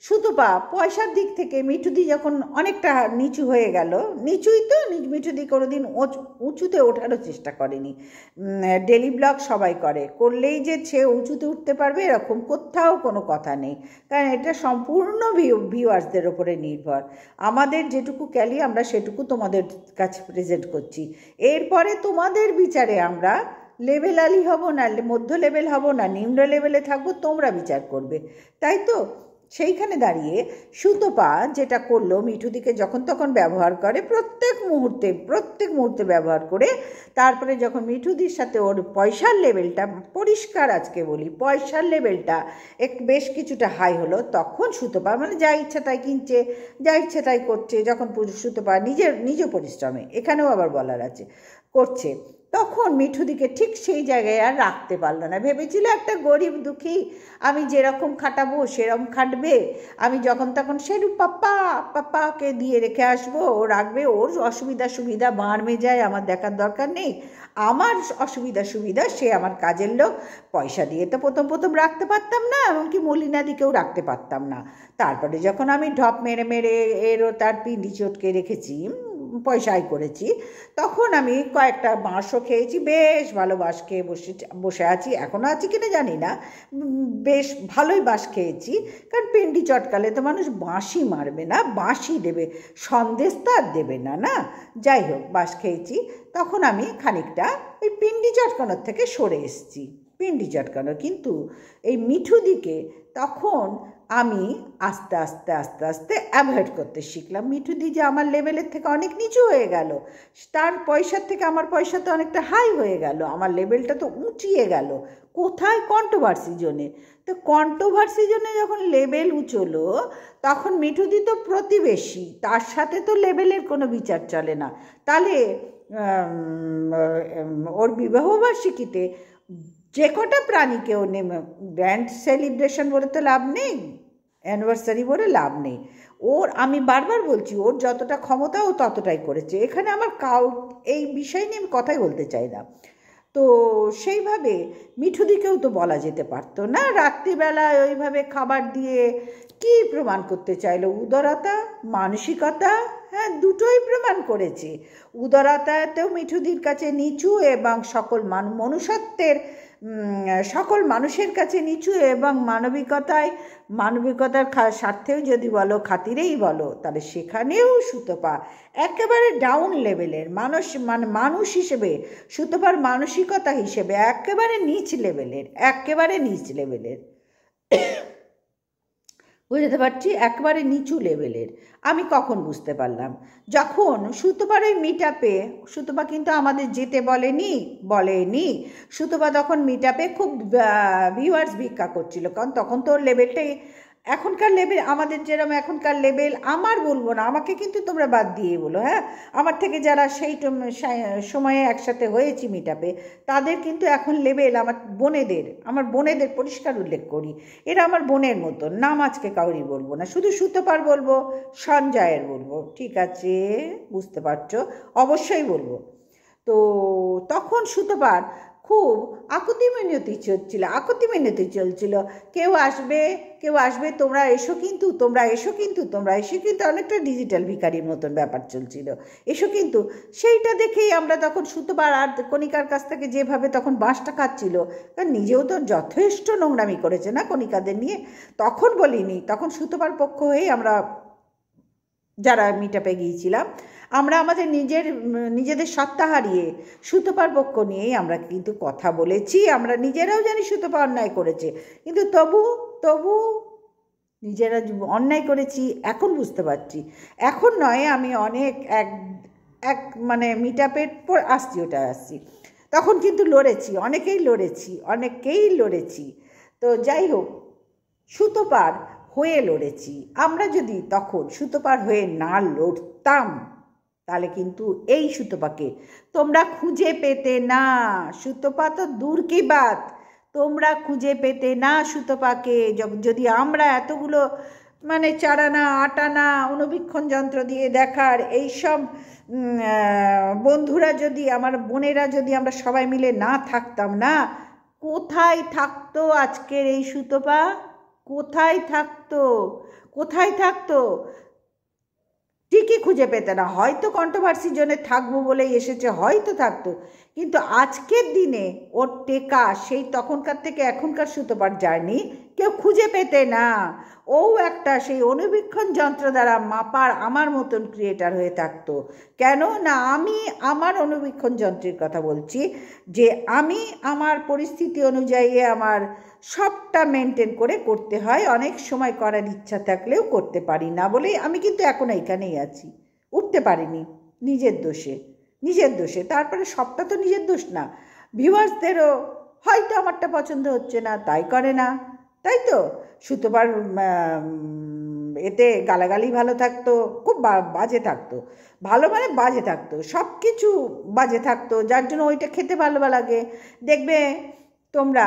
সুতপা পয়সার দিক থেকে মিঠুদি যখন অনেকটা নিচু হয়ে গেল, নিচুই তো, মিঠুদি কোনোদিন উঁচুতে ওঠারও চেষ্টা করেনি। ডেলি ব্লগ সবাই করলেই যে সে উঁচুতে উঠতে পারবে এরকম কোথাও কোনো কথা নেই। কারণ এটা সম্পূর্ণ ভিউয়ার্সদের ওপরে নির্ভর। আমাদের যেটুকু ক্যালি আমরা সেটুকু তোমাদের কাছে প্রেজেন্ট করছি। এরপরে তোমাদের বিচারে আমরা লেভেল আলি হব না মধ্য লেভেল হব না নিম্ন লেভেলে থাকবো, তোমরা বিচার করবে, তাই তো? সেইখানে দাঁড়িয়ে সুতপা যেটা করলো, মিঠুদিকে যখন তখন ব্যবহার করে, প্রত্যেক মুহূর্তে ব্যবহার করে, তারপরে যখন মিঠুদির সাথে ওর পয়সার লেভেলটা, পরিষ্কার আজকে বলি, পয়সার লেভেলটা বেশ কিছুটা হাই হলো, তখন সুতপা মানে যা ইচ্ছা তাই কিনছে, যা ইচ্ছা তাই করছে, যখন সুতপা নিজ পরিশ্রমে, এখানেও আবার বলার আছে, করছে, তখন মিঠুদিকে ঠিক সেই জায়গায় আর রাখতে পারলো না। ভেবেছিল একটা গরিব দুঃখী, আমি যেরকম খাটাবো সেরকম খাটবে, আমি যখন তখন সেরূপ পাপ্পা পাপ্পাকে দিয়ে রেখে আসবো, ও রাখবে, ওর অসুবিধা সুবিধা বাড়মে যায়, আমার দেখার দরকার নেই। আমার অসুবিধা সুবিধা সে আমার কাজের লোক, পয়সা দিয়ে তো প্রথম প্রথম রাখতে পারতাম না, এমনকি মলিনাদিকেও রাখতে পারতাম না। তারপরে যখন আমি ঢপ মেরে মেরে এরও তার পিন্ডি চটকে রেখেছি, পয়সাই করেছি, তখন আমি কয়েকটা বাঁশও খেয়েছি, বেশ ভালো বাঁশ খেয়ে বসে আছি, এখনও আছি কিনা জানি না, বেশ ভালোই বাঁশ খেয়েছি। কারণ পিন্ডি চটকালে তো মানুষ বাঁশই মারবে না, বাঁশই দেবে, সন্দেশ তো আর দেবে না, না? যাই হোক, বাঁশ খেয়েছি। তখন আমি খানিকটা ওই পিন্ডি চটকানোর থেকে সরে এসেছি, পিন্ডি চটকানো। কিন্তু এই মিঠুদিকে তখন আমি আস্তে আস্তে আস্তে আস্তে অ্যাভয়েড করতে শিখলাম। মিঠুদি যে আমার লেভেলের থেকে অনেক নিচু হয়ে গেল, তার পয়সার থেকে আমার পয়সা তো অনেকটা হাই হয়ে গেল, আমার লেভেলটা তো উঁচিয়ে গেল। কোথায়? কন্ট্রোভার্সি জোনে। তো কন্ট্রোভার্সি জোনে যখন লেভেল উঁচলো, তখন মিঠুদি তো প্রতিবেশী, তার সাথে তো লেভেলের কোনো বিচার চলে না। তাহলে ওর বিবাহবার্ষিকীতে যে কটা প্রাণীকে ও গ্র্যান্ড সেলিব্রেশন বলে তো লাভ নেই, অ্যানিভার্সারি বলে লাভ নেই। ওর, আমি বারবার বলছি, ওর যতটা ক্ষমতা ও ততটাই করেছে। এখানে আমার এই বিষয় নিয়ে আমি কথাই বলতে চাই না। তো সেইভাবে মিঠুদিকেও তো বলা যেতে পারতো না, রাত্রিবেলায় ওইভাবে খাবার দিয়ে কি প্রমাণ করতে চাইলো? উদারতা, মানসিকতা, হ্যাঁ, দুটোই প্রমাণ করেছে। উদারতাতেও মিঠুদির কাছে নিচু, এবং মনুষ্যত্বের সকল মানুষের কাছে নিচু, এবং মানবিকতার স্বার্থেও যদি বলো, খাতিরেই বলো, তাহলে সেখানেও সুতপা একেবারে ডাউন লেভেলের মানুষ হিসেবে, সুতপার মানসিকতা হিসেবে একেবারে নিচ লেভেলের। বুঝতে পারছি, একেবারে নিচু লেভেলের। আমি কখন বুঝতে পারলাম? যখন সুতপার ওই মিট আপে, সুতপা কিন্তু আমাদের যেতে বলেনি। সুতপা তখন মিট আপে খুব ভিউয়ার্স ভিক্ষা করছিল, কারণ তখন তো ওর লেভেলটাই এখনকার লেভেল, আমাদের যেরকম এখনকার লেভেল, আমার বলবো না, আমাকে কিন্তু তোমরা বাদ দিয়ে বলো, হ্যাঁ, আমার থেকে যারা সেই সময়ে একসাথে হয়েছি মিট আপে, তাদের কিন্তু এখন লেভেল, আমার বোনেদের পরিষ্কার উল্লেখ করি, এরা আমার বোনের মতো, নাম আজকে কাউরি বলবো না, শুধু সুতপার বলবো, সঞ্জয়ের বলবো, ঠিক আছে? বুঝতে পারছো? অবশ্যই বলবো। তো তখন সুতপার খুব আকুতি মিনতি চলছিল, কেউ আসবে, তোমরা এসো কিন্তু, অনেকটা ডিজিটাল ভিখারির মতন ব্যাপার চলছিল, এসো কিন্তু। সেইটা দেখেই আমরা তখন সুতপার আর কণিকার কাছ থেকে যেভাবে তখন বাঁশটা খাচ্ছিল, কারণ নিজেও তো যথেষ্ট নোংরামি করেছে না কণিকাদের নিয়ে, তখন বলিনি, তখন সুতপার পক্ষ হয়েই আমরা যারা মিট আপে গিয়েছিলাম, আমরা আমাদের নিজেদের সত্তা হারিয়ে সুতপার পক্ষ নিয়েই আমরা কিন্তু কথা বলেছি। আমরা নিজেরাও জানি সুতপা অন্যায় করেছে, কিন্তু তবু নিজেরা অন্যায় করেছি এখন বুঝতে পারছি। এখন নয়, আমি অনেক এক মানে মিট আপের পর আসছি, তখন কিন্তু অনেকেই লড়েছি। তো যাই হোক, সুতপার হয়ে লড়েছি। আমরা যদি তখন সুতপার হয়ে না লড়তাম, তাহলে কিন্তু এই সুতপাকে তোমরা খুঁজে পেতে না। সুতপা তো দূর কি বাত, তোমরা খুঁজে পেতে না সুতপাকে। যদি আমরা এতগুলো মানে 4 আনা 8 আনা অনুবীক্ষণ যন্ত্র দিয়ে দেখার এইসব বন্ধুরা, যদি আমার বোনেরা, যদি আমরা সবাই মিলে না থাকতাম না, কোথায় থাকতো আজকের এই সুতপা? কোথায় থাকতো? ঠিকই খুঁজে পেতে না, হয়তো কন্ট্রোভার্সির জন্য থাকবো বলেই এসেছে, হয়তো থাকতো, কিন্তু আজকের দিনে ওর টেকা সেই তখনকার থেকে এখনকার সুতপার জার্নি কেউ খুঁজে পেতে না। ও একটা সেই অনুবীক্ষণ যন্ত্র দ্বারা মাপার আমার মতন ক্রিয়েটার হয়ে থাকতো। কেন না, আমি আমার অনুবীক্ষণ যন্ত্রের কথা বলছি, যে আমি আমার পরিস্থিতি অনুযায়ী আমার সবটা মেনটেন করে করতে হয়, অনেক সময় করার ইচ্ছা থাকলেও করতে পারি না বলেই আমি কিন্তু এখন এইখানেই আছি, উঠতে পারিনি নিজের দোষে। তারপরে সবটা তো নিজের দোষ না, ভিউয়ার্সদেরও হয়তো আমারটা পছন্দ হচ্ছে না, তাই করে না, তাই তো? সুতপার এতে গালাগালি ভালো থাকতো, খুব বাজে থাকতো, ভালো মানে বাজে থাকতো, সব কিছু বাজে থাকতো, যার জন্য ওইটা খেতে ভালো লাগে। দেখবে তোমরা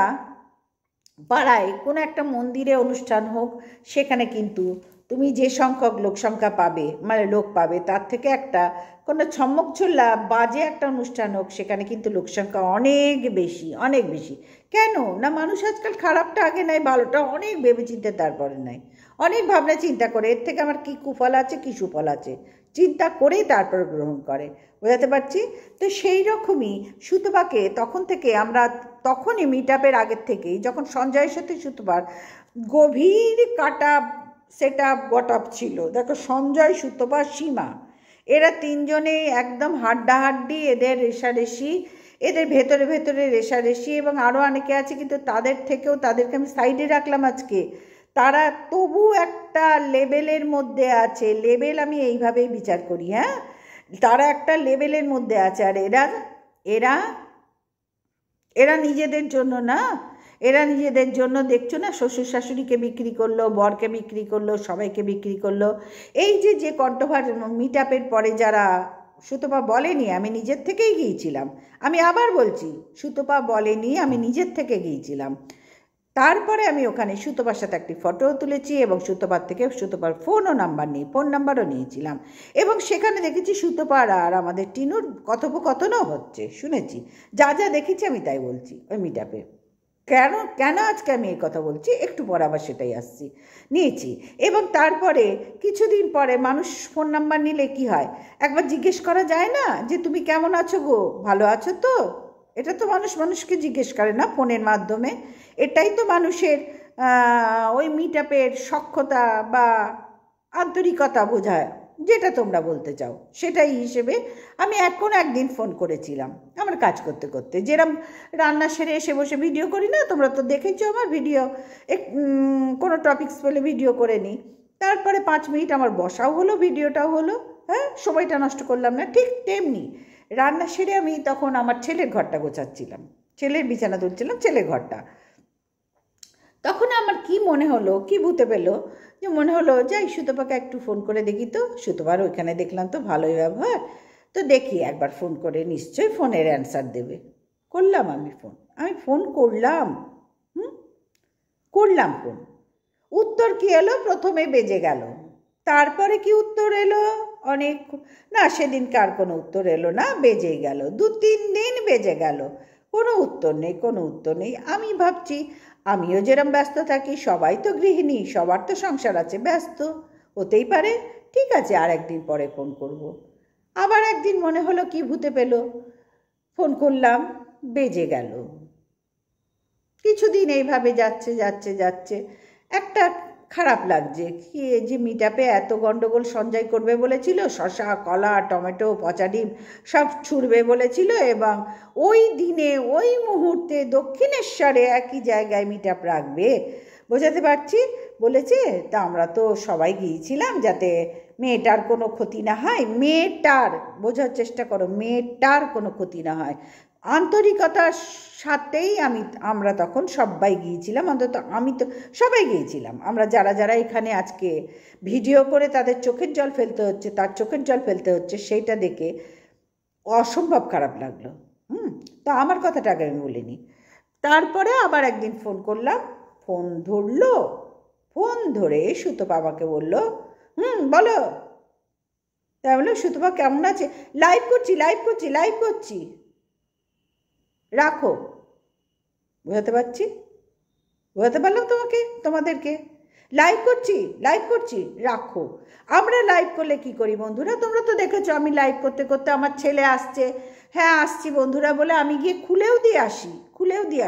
পাড়ায় কোনো একটা মন্দিরে অনুষ্ঠান হোক, সেখানে কিন্তু তুমি যে সংখ্যক লোক সংখ্যা পাবে, মানে লোক পাবে, তার থেকে একটা কোনো ছম্মকছল্লা বাজে একটা অনুষ্ঠান হোক, সেখানে কিন্তু লোক সংখ্যা অনেক বেশি, অনেক বেশি। কেন না, মানুষ আজকাল খারাপটা আগে নেয়, ভালোটা অনেক ভেবেচিন্তে তারপরে নেয়, অনেক ভাবনা চিন্তা করে এর থেকে আমার কী কুফল আছে কী সুফল আছে চিন্তা করেই তারপর গ্রহণ করে। বোঝাতে পারছি? তো সেই রকমই সুতপাকে তখন থেকে আমরা, তখনই মিট আপের আগের থেকেই, যখন সঞ্জয়ের সাথে সুতপার গভীর কাটা সেট আপ গট-আপ ছিল। দেখো, সঞ্জয়, সুতপা, সীমা, এরা তিনজনেই একদম হাড্ডাহাড্ডি, এদের রেষারেষি, এদের ভেতরে ভেতরে রেষারেষি, এবং আরও অনেকে আছে, কিন্তু তাদের থেকেও, তাদেরকে আমি সাইডে রাখলাম আজকে, তারা তবু একটা লেভেলের মধ্যে আছে। লেভেল আমি এইভাবেই বিচার করি, হ্যাঁ, তারা একটা লেভেলের মধ্যে আছে। আর এরা এরা এরা নিজেদের জন্য না, এরা নিজেদের জন্য, দেখছো না, শ্বশুর শাশুড়িকে বিক্রি করলো, বরকে বিক্রি করলো, সবাইকে বিক্রি করলো। এই যে কণ্ঠভার মিট আপের পরে যারা, সুতপা বলেনি আমি নিজের থেকেই গিয়েছিলাম, আমি আবার বলছি, সুতপা বলেনি আমি নিজের থেকে গিয়েছিলাম। তারপরে আমি ওখানে সুতপার সাথে একটি ফটোও তুলেছি, এবং সুতপার থেকে সুতপার ফোন নাম্বারও নিয়েছিলাম, এবং সেখানে দেখেছি সুতপার আর আমাদের টিনুর কথোপকথনও হচ্ছে, শুনেছি। যা যা দেখেছি আমি তাই বলছি ওই মিট আপে। কেন আজকে আমি এই কথা বলছি, একটু পরে আবার সেটাই নিয়েছি। এবং তারপরে কিছুদিন পরে মানুষ ফোন নাম্বার নিলে কি হয়, একবার জিজ্ঞেস করা যায় না যে তুমি কেমন আছো গো, ভালো আছো তো? এটা তো মানুষকে জিজ্ঞেস করে না ফোনের মাধ্যমে। এটাই তো মানুষের ওই মিট আপের সখ্যতা বা আন্তরিকতা বোঝায়, যেটা তোমরা বলতে চাও সেটাই হিসেবে আমি একদিন ফোন করেছিলাম, আমার কাজ করতে করতে, যেরকম রান্না সেরে এসে বসে ভিডিও করি না, তোমরা তো দেখেছো আমার ভিডিও, কোনো টপিকস পেলে ভিডিও করে নিই, তারপরে 5 মিনিট আমার বসাও হলো, ভিডিওটাও হলো, হ্যাঁ, সময়টা নষ্ট করলাম না। ঠিক তেমনি রান্না সেরে আমি তখন আমার ছেলের ঘরটা গোছাচ্ছিলাম, ছেলের বিছানা তুলছিলাম, ছেলের ঘরটা, তখন আমার কি মনে হলো, কি ভূতে পেলো, যে মনে হলো যাই সুতপাকে একটু ফোন করে দেখি তো, সুতপার ওইখানে দেখলাম তো ভালোই ব্যবহার, তো দেখি একবার ফোন করে, নিশ্চয়ই ফোনের অ্যান্সার দেবে। করলাম আমি ফোন করলাম, করলাম ফোন, উত্তর কি এলো, প্রথমে বেজে গেল, তারপরে কি উত্তর এলো, অনেক না, সেদিনকার কোনো উত্তর এলো না, বেজেই গেল, 2-3 দিন বেজে গেল, কোনো উত্তর নেই। আমি ভাবছি আমিও যেরম ব্যস্ত থাকি, সবাই তো গৃহিণী, সবার তো সংসার আছে, ব্যস্ত হতেই পারে, ঠিক আছে আর একদিন পরে ফোন করব। আবার একদিন মনে হলো কি ভূতে পেল, ফোন করলাম, বেজে গেল। কিছুদিন এইভাবে যাচ্ছে, একটা খারাপ লাগছে কি, যে মিট আপে এত গন্ডগোল সঞ্জয় করবে বলেছিল, শসা, কলা, টমেটো, পচা ডিম সব ছুঁড়বে বলেছিল, এবং ওই দিনে ওই মুহূর্তে দক্ষিণেশ্বরে একই জায়গায় মিট আপ রাখবে, বোঝাতে পারছি, বলেছে। তা আমরা তো সবাই গিয়েছিলাম যাতে মেয়েটার কোনো ক্ষতি না হয়, মেয়েটার, বোঝার চেষ্টা করো, মেয়েটার কোনো ক্ষতি না হয়, আন্তরিকতার সাথেই আমরা তখন সবাই গিয়েছিলাম, অন্তত আমি তো সবাই গিয়েছিলাম, আমরা যারা এখানে আজকে ভিডিও করে তাদের চোখের জল ফেলতে হচ্ছে সেইটা দেখে অসম্ভব খারাপ লাগলো। তো আমার কথাটা আগে আমি বলিনি। তারপরে আবার একদিন ফোন করলাম, ফোন ধরলো, ফোন ধরে সুতপা আমাকে বললো, বলো। তাই বললো, সুতপা কেমন আছে? লাইভ করছি, রাখো। বোঝাতে পারলাম তোমাদেরকে, লাইভ করছি, রাখো। আমরা লাইভ করলে কি করি বন্ধুরা, তোমরা তো দেখেছো, আমি লাইভ করতে করতে আমার ছেলে আসছে, হ্যাঁ আসছি বন্ধুরা বলে আমি গিয়ে খুলেও দিয়ে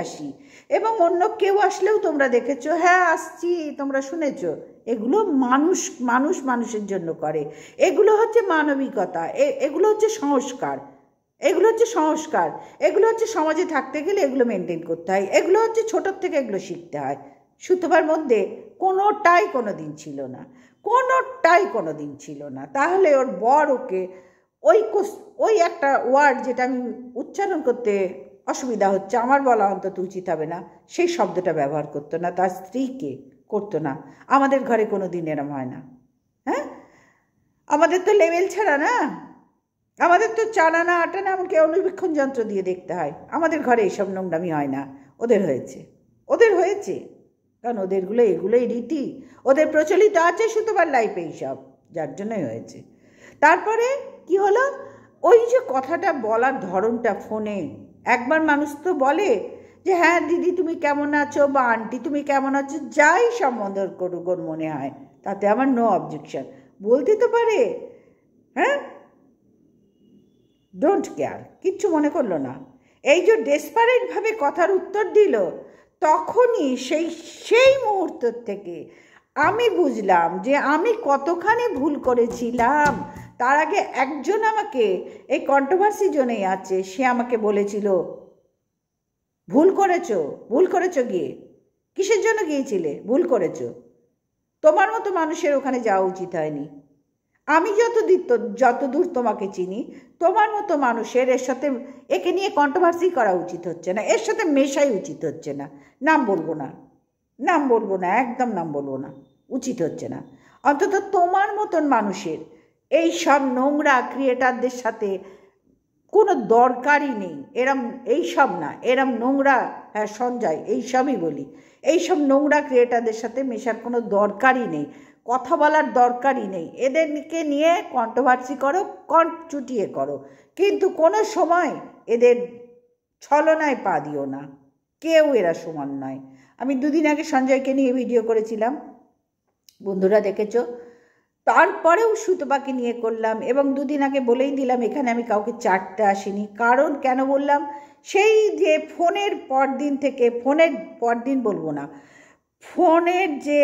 আসি, এবং অন্য কেউ আসলেও তোমরা দেখেছো, হ্যাঁ আসছি, তোমরা শুনেছো। এগুলো মানুষের জন্য করে, এগুলো হচ্ছে মানবিকতা, এগুলো হচ্ছে সংস্কার, এগুলো হচ্ছে সমাজে থাকতে গেলে এগুলো মেনটেন করতে হয়, এগুলো হচ্ছে ছোটোর থেকে এগুলো শিখতে হয়। সুতপার মধ্যে কোনোটাই কোনো দিন ছিল না, তাহলে ওর বর ওকে ওই একটা ওয়ার্ড যেটা আমি উচ্চারণ করতে অসুবিধা হচ্ছে, আমার বলা অন্তত উচিত হবে না, সেই শব্দটা ব্যবহার করতো না তার স্ত্রীকে, করতো না। আমাদের ঘরে কোনো দিন এরম হয় না। হ্যাঁ, আমাদের তো লেভেল ছাড়া না, আমাদের তো চানা না আটা না, এমনকি অনুবীক্ষণ যন্ত্র দিয়ে দেখতে হয়। আমাদের ঘরে এইসব নোংরামি হয় না। ওদের হয়েছে, ওদের হয়েছে, কারণ ওদেরগুলো এগুলোই রীতি, ওদের প্রচলিত আছে সুতোবার লাইফে এইসব, যার জন্যই হয়েছে। তারপরে কি হলো, ওই যে কথাটা বলার ধরনটা ফোনে, একবার মানুষ তো বলে যে হ্যাঁ দিদি তুমি কেমন আছো, বা আন্টি তুমি কেমন আছো, যাই সম্বন্ধ করুক ওর মনে হয়, তাতে আমার নো অবজেকশন, বলতে তো পারে। হ্যাঁ, ডোন্ট কেয়ার, কিচ্ছু মনে করলো না। এই যে ডেসপারেটভাবে কথার উত্তর দিল, তখনই সেই মুহূর্ত থেকে আমি বুঝলাম যে আমি কতখানি ভুল করেছিলাম। তার আগে একজন আমাকে, এই কন্ট্রোভার্সি জোনেই আছে, সে আমাকে বলেছিল ভুল করেছো, ভুল করেছো, গিয়ে কিসের জন্য গিয়েছিলে, ভুল করেছো, তোমার মতো মানুষের ওখানে যাওয়া উচিত হয়নি। আমি যতদূর তোমাকে চিনি, তোমার মতো মানুষের এর সাথে, একে নিয়ে কন্ট্রোভার্সি করা উচিত হচ্ছে না, এর সাথে মেশাই উচিত হচ্ছে না। নাম বলবো না, নাম বলবো না, একদম নাম বলবো না, উচিত হচ্ছে না। অন্তত তোমার মতন মানুষের এই সব নোংরা ক্রিয়েটারদের সাথে কোনো দরকারই নেই। এরম এইসব না, এরম নোংরা, হ্যাঁ সঞ্জয় এইসবই বলি, এইসব নোংরা ক্রিয়েটারদের সাথে মেশার কোনো দরকারই নেই, কথা বলার দরকারই নেই। এদেরকে নিয়ে কন্ট্রোভার্সি করো, চুটিয়ে করো, কিন্তু কোনো সময় এদের ছলনায় পা দিও না, কেউ এরা সমান নয়। আমি দুদিন আগে সঞ্জয়কে নিয়ে ভিডিও করেছিলাম, বন্ধুরা দেখেছো। তারপরেও সুতপাকে নিয়ে করলাম, এবং দুদিন আগে বলেই দিলাম এখানে আমি কাউকে চাটতে আসিনি। কারণ কেন বললাম, সেই যে ফোনের পরদিন বলবো না, ফোনের যে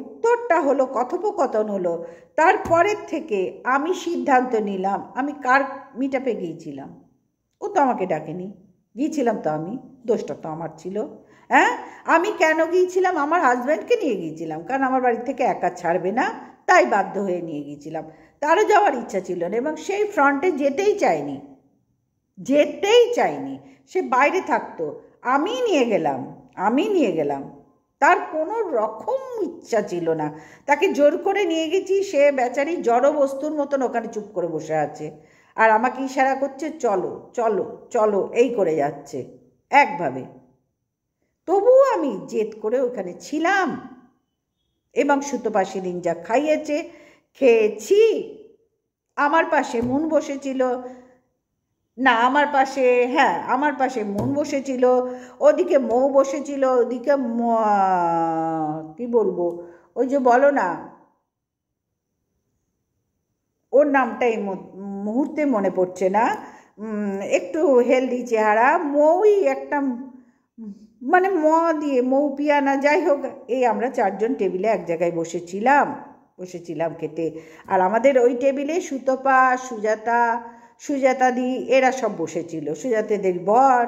উত্তরটা হলো, কথোপকথন হলো, তারপরের থেকে আমি সিদ্ধান্ত নিলাম, আমি কার মিটআপে গিয়েছিলাম, ও তো আমাকে ডাকেনি, গিয়েছিলাম তো আমি, দোষটা তো আমার ছিল। হ্যাঁ, আমি কেন গিয়েছিলাম, আমার হাজব্যান্ডকে নিয়ে গিয়েছিলাম, কারণ আমার বাড়ি থেকে একা ছাড়বে না, তাই বাধ্য হয়ে নিয়ে গিয়েছিলাম। তারও যাওয়ার ইচ্ছা ছিল না, এবং সেই ফ্রন্টে যেতেই চাইনি, সে বাইরে থাকতো, আমি নিয়ে গেলাম, তার কোনো রকম ইচ্ছা ছিল না, তাকে জোর করে নিয়ে গেছি। সে বেচারি জড় বস্তুর মতন ওখানে চুপ করে বসে আছে, আর আমাকে ইশারা করছে চলো চলো চলো, এই করে যাচ্ছে একভাবে। তবুও আমি জেদ করে ওখানে ছিলাম, এবং সুতপা সেদিন যা খাইয়েছে, খেয়েছি। আমার পাশে মন বসেছিল, না আমার পাশে, হ্যাঁ আমার পাশে মন বসেছিল, ওদিকে মৌ বসেছিল, ওদিকে কি বলবো, ওই যে বলো না, ওর নামটা এই মুহূর্তে মনে পড়ছে না, একটু হেলদি চেহারা, মৌই একটা, মানে মৌ পিয়ানা, যাই হোক, এই আমরা চারজন টেবিলে এক জায়গায় বসেছিলাম খেতে। আর আমাদের ওই টেবিলে সুতপা, সুজাতাদি এরা সব বসেছিল, সুজাতাদের বর,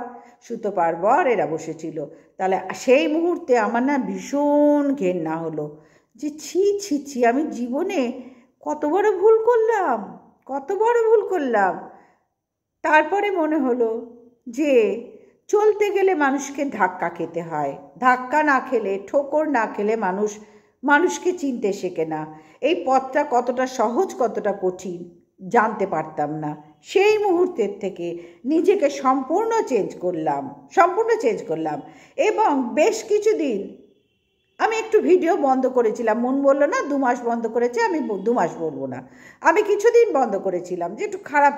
সুতপার বর, এরা বসেছিল। তাহলে সেই মুহূর্তে আমার না ভীষণ ঘেন্না হলো, যে ছি ছি ছি, আমি জীবনে কত বড় ভুল করলাম। তারপরে মনে হলো যে চলতে গেলে মানুষকে ধাক্কা খেতে হয়, ধাক্কা না খেলে, ঠোকর না খেলে মানুষকে চিনতে শেখে না। এই পথটা কতটা সহজ, কতটা কঠিন জানতে পারতাম না। সেই মুহূর্তের থেকে নিজেকে সম্পূর্ণ চেঞ্জ করলাম, এবং বেশ কিছুদিন আমি একটু ভিডিও বন্ধ করেছিলাম। মন বললো না 2 মাস বন্ধ করেছে, আমি 2 মাস বলবো না, আমি কিছুদিন বন্ধ করেছিলাম, যে একটু খারাপ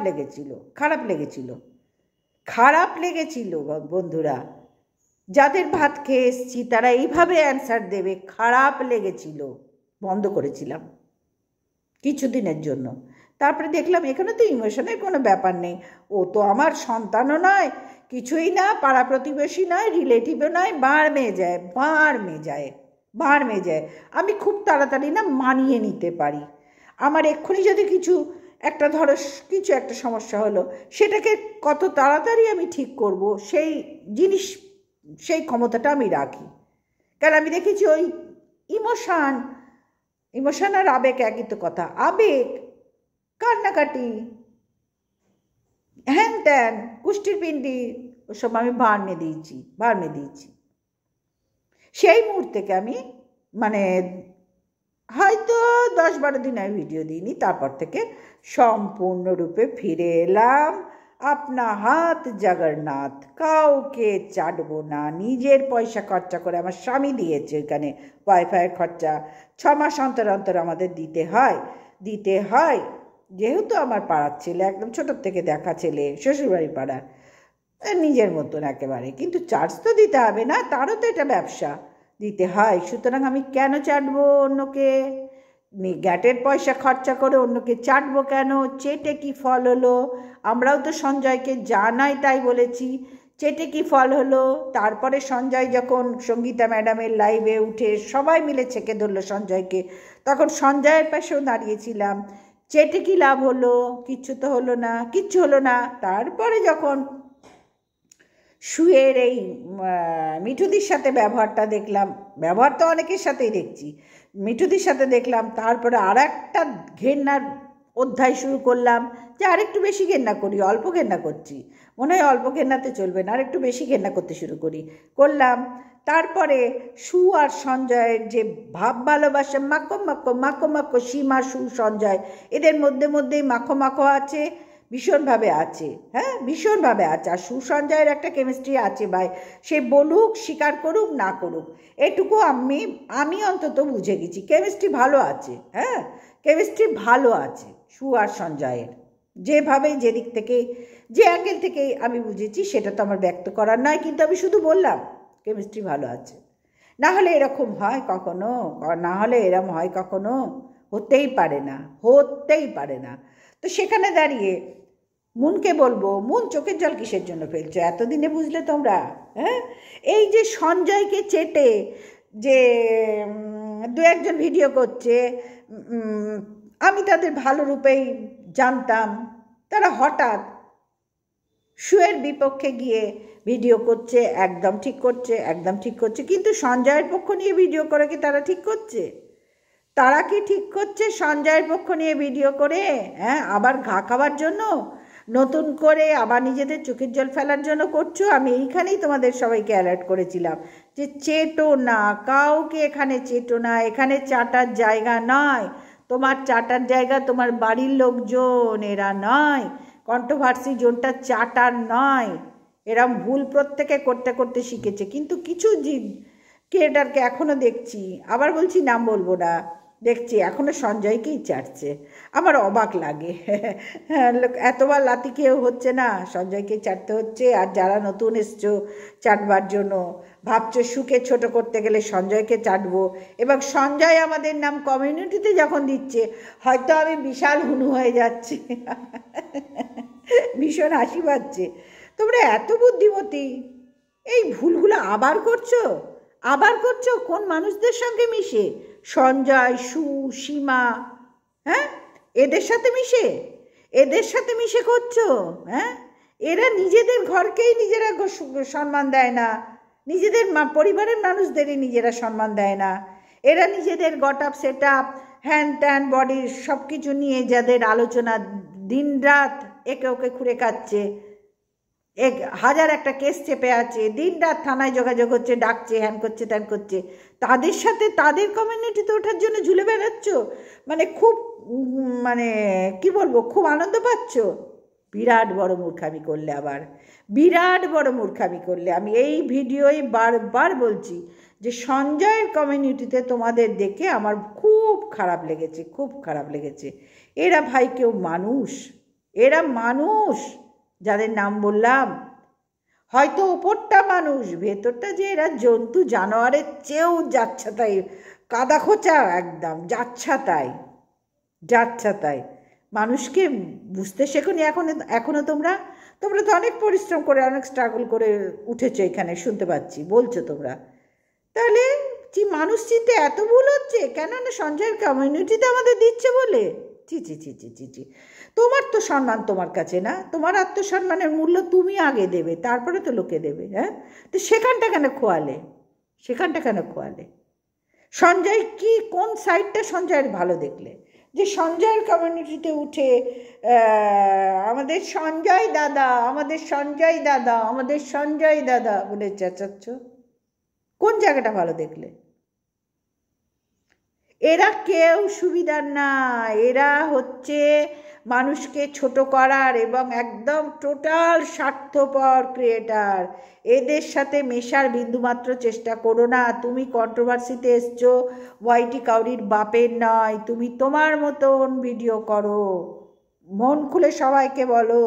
লেগেছিল বন্ধুরা। যাদের ভাত খেয়ে এসছি তারা এইভাবে অ্যান্সার দেবে, খারাপ লেগেছিল, বন্ধ করেছিলাম কিছুদিনের জন্য। তারপরে দেখলাম এখানে তো ইমোশনের কোনো ব্যাপার নেই, ও তো আমার সন্তানও নয়, কিছুই না, পাড়া প্রতিবেশী নয়, রিলেটিভও নয়, বাড় মেয়ে যায়। আমি খুব তাড়াতাড়ি না মানিয়ে নিতে পারি। আমার এক্ষুনি যদি কিছু একটা সমস্যা হলো, সেটাকে কত তাড়াতাড়ি আমি ঠিক করব, সেই ক্ষমতাটা আমি রাখি। কারণ আমি দেখেছি ওই ইমোশন আর আবেগ একই তো কথা। আবেগ, কান্নাকাটি, হ্যান ত্যান, কুষ্টির পিণ্ডি, ওসব আমি ভাড় মে দিয়েছি। সেই মুহূর্ত থেকে আমি মানে হয়তো 10-12 দিন আমি ভিডিও দিইনি, তারপর থেকে সম্পূর্ণরূপে ফিরে এলাম আপনা হাত জগন্নাথ। কাউকে চাটবো না, নিজের পয়সা খরচা করে, আমার স্বামী দিয়েছে ওইখানে ওয়াইফাইয়ের খরচা 6 মাস অন্তর অন্তর আমাদের দিতে হয় যেহেতু আমার পাড়ার ছেলে, একদম ছোটোর থেকে দেখা ছেলে, শ্বশুরবাড়ি পাড়ার, নিজের মতন একেবারে, কিন্তু চার্জ তো দিতে হবে না, তারও তো এটা ব্যবসা, দিতে হয়। সুতরাং আমি কেন চাটবো অন্যকে? গ্যাটের পয়সা খরচা করে অন্যকে চাটবো কেন? চেটে কি ফল হলো? আমরাও তো সঞ্জয়কে জানাই তাই বলেছি, চেটে কি ফল হলো? তারপরে সঞ্জয় যখন সঙ্গীতা ম্যাডামের লাইভে উঠে সবাই মিলে ছেঁকে ধরলো সঞ্জয়কে, তখন সঞ্জয়ের পাশেও দাঁড়িয়েছিলাম। চেটে কি লাভ হলো? কিচ্ছু তো হলো না, কিচ্ছু হলো না। তারপরে যখন শুয়ের এই মিঠুদির সাথে ব্যবহারটা দেখলাম, ব্যবহার তো অনেকের সাথেই দেখছি, মিঠুদির সাথে দেখলাম, তারপরে আর একটা ঘেন্নার অধ্যায় শুরু করলাম যে আরেকটু বেশি ঘেন্না করি। অল্প ঘেন্না করছি, মনে হয় অল্প ঘেন্নাতে চলবে না, আরেকটু বেশি ঘেন্না করতে শুরু করলাম। তারপরে সু আর সঞ্জয়ের যে ভাব ভালোবাসা, মাখো মাখো মাখো মাখো, সীমা সু সঞ্জয়, এদের মধ্যেই মাখো মাখো আছে, ভীষণভাবে আছে, হ্যাঁ ভীষণভাবে আছে। আর সুসঞ্জয়ের একটা কেমিস্ট্রি আছে ভাই, সে বলুক, স্বীকার করুক না করুক, এটুকু আমি অন্তত বুঝে গেছি, কেমিস্ট্রি ভালো আছে, হ্যাঁ কেমিস্ট্রি ভালো আছে সু আর সঞ্জয়ের। যেভাবে যেদিক থেকে যে অ্যাঙ্গেল থেকে আমি বুঝেছি সেটা তো আমার ব্যক্ত করার নয়, কিন্তু আমি শুধু বললাম কেমিস্ট্রি ভালো আছে। না হলে এরকম হয় কখনো? না হলে এরকম হয় কখনো? হতেই পারে না, হতেই পারে না। তো সেখানে দাঁড়িয়ে মুনকে বলবো, মুন চোখের জল কিসের জন্য ফেলছো এতদিনে বুঝলে তোমরা? হ্যাঁ, এই যে সঞ্জয়কে চেটে যে দু একজন ভিডিও করছে, আমি তাদের ভালো রূপেই জানতাম, তারা হঠাৎ শুয়ের বিপক্ষে গিয়ে ভিডিও করছে, একদম ঠিক করছে, একদম ঠিক করছে, কিন্তু সঞ্জয়ের পক্ষ নিয়ে ভিডিও করে কি তারা ঠিক করছে? তারা কি ঠিক করছে সঞ্জয়ের পক্ষ নিয়ে ভিডিও করে? হ্যাঁ, আবার ঘা খাওয়ার জন্য, নতুন করে আবার নিজেদের চোখের জল ফেলার জন্য করছো? আমি এইখানেই তোমাদের সবাইকে অ্যালার্ট করেছিলাম যে চেটো না, কাউকে এখানে চেটো না, এখানে চাটার জায়গা নয়। তোমার চাটার জায়গা তোমার বাড়ির লোকজন, এরা নয়। কন্ট্রোভার্সি জোনটা চাটার নয়। এরম ভুল প্রত্যেকে করতে করতে শিখেছে, কিন্তু কিছু ক্রিয়েটারকে এখনও দেখছি, আবার বলছি নাম বলবো না, দেখছি এখনও সঞ্জয়কেই চাটছে। আমার অবাক লাগে, এতবার লাতি খেয়েও হচ্ছে না, সঞ্জয়কেই চাটতে হচ্ছে। আর যারা নতুন এসছো চাটবার জন্য ভাবছো সুকে ছোট করতে গেলে সঞ্জয়কে চাটবো, এবং সঞ্জয় আমাদের নাম কমিউনিটিতে যখন দিচ্ছে হয়তো আমি বিশাল হুনু হয়ে যাচ্ছি, ভীষণ হাসি পাচ্ছে। তোমরা এত বুদ্ধিমতী, এই ভুলগুলো আবার করছো কোন মানুষদের সঙ্গে মিশে? সঞ্জয়, সু, সীমা, হ্যাঁ এদের সাথে মিশে করছো। হ্যাঁ, এরা নিজেদের ঘরকেই নিজেরা সম্মান দেয় না, নিজেদের পরিবারের মানুষদেরই নিজেরা সম্মান দেয় না। এরা নিজেদের গট আপ সেট আপ হ্যান ত্যান বডির সব কিছু নিয়ে যাদের আলোচনা, দিন রাত একে ওকে খুঁড়ে খাচ্ছে, হাজার একটা কেস চেপে আছে, দিন রাত থানায় যোগাযোগ হচ্ছে, ডাকছে, হ্যান করছে ত্যান করছে, তাদের সাথে তাদের কমিউনিটিতে ওঠার জন্য ঝুলে বেড়াচ্ছ, মানে খুব মানে কি বলবো, খুব আনন্দ পাচ্ছ। বিরাট বড় মূর্খামি করলে, আবার বিরাট বড় মূর্খামি করলে। আমি এই ভিডিওয় বারবার বলছি যে সঞ্জয়ের কমিউনিটিতে তোমাদের দেখে আমার খুব খারাপ লেগেছে, খুব খারাপ লেগেছে। এরা ভাই কেউ মানুষ? এরা মানুষ যাদের নাম বললাম? হয়তো ওপরটা মানুষ, ভেতরটা যে এরা জন্তু জানোয়ারের চেয়েও যাচ্ছা তাই, কাদা খোঁচা একদম, যাচ্ছা তাই। মানুষকে বুঝতে শেখোনি এখনো তোমরা তো অনেক পরিশ্রম করে, অনেক স্ট্রাগল করে উঠেছো এখানে, শুনতে পাচ্ছি বলছো তোমরা। তাহলে যে মানুষ চিনতে এত ভুল হচ্ছে কেন? না সঞ্জয়ের কমিউনিটিতে আমাদের দিচ্ছে বলে? চি চি চি চি চি চি। তোমার তো সম্মান তোমার কাছে না, তোমার আত্মসম্মানের মূল্য তুমি আগে দেবে, তারপরে তো লোকে দেবে। হ্যাঁ, তো সেখানটা কেন খোয়ালে? সঞ্জয় কি, কোন সাইডটা সঞ্জয়ের ভালো দেখলে যে সঞ্জয়ের কমিউনিটিতে উঠে আমাদের সঞ্জয় দাদা বলে চেঁচাচ্ছ? কোন জায়গাটা ভালো দেখলে? এরা কেউ সুবিধার না, এরা হচ্ছে মানুষকে ছোট করার এবং একদম টোটাল স্বার্থপর ক্রিয়েটার। এদের সাথে মেশার বিন্দুমাত্র চেষ্টা করো না। তুমি কন্ট্রোভার্সিতে এসছো, ওয়াইটি কাউরির বাপের নয়। তুমি তোমার মতন ভিডিও করো, মন খুলে সবাইকে বলো।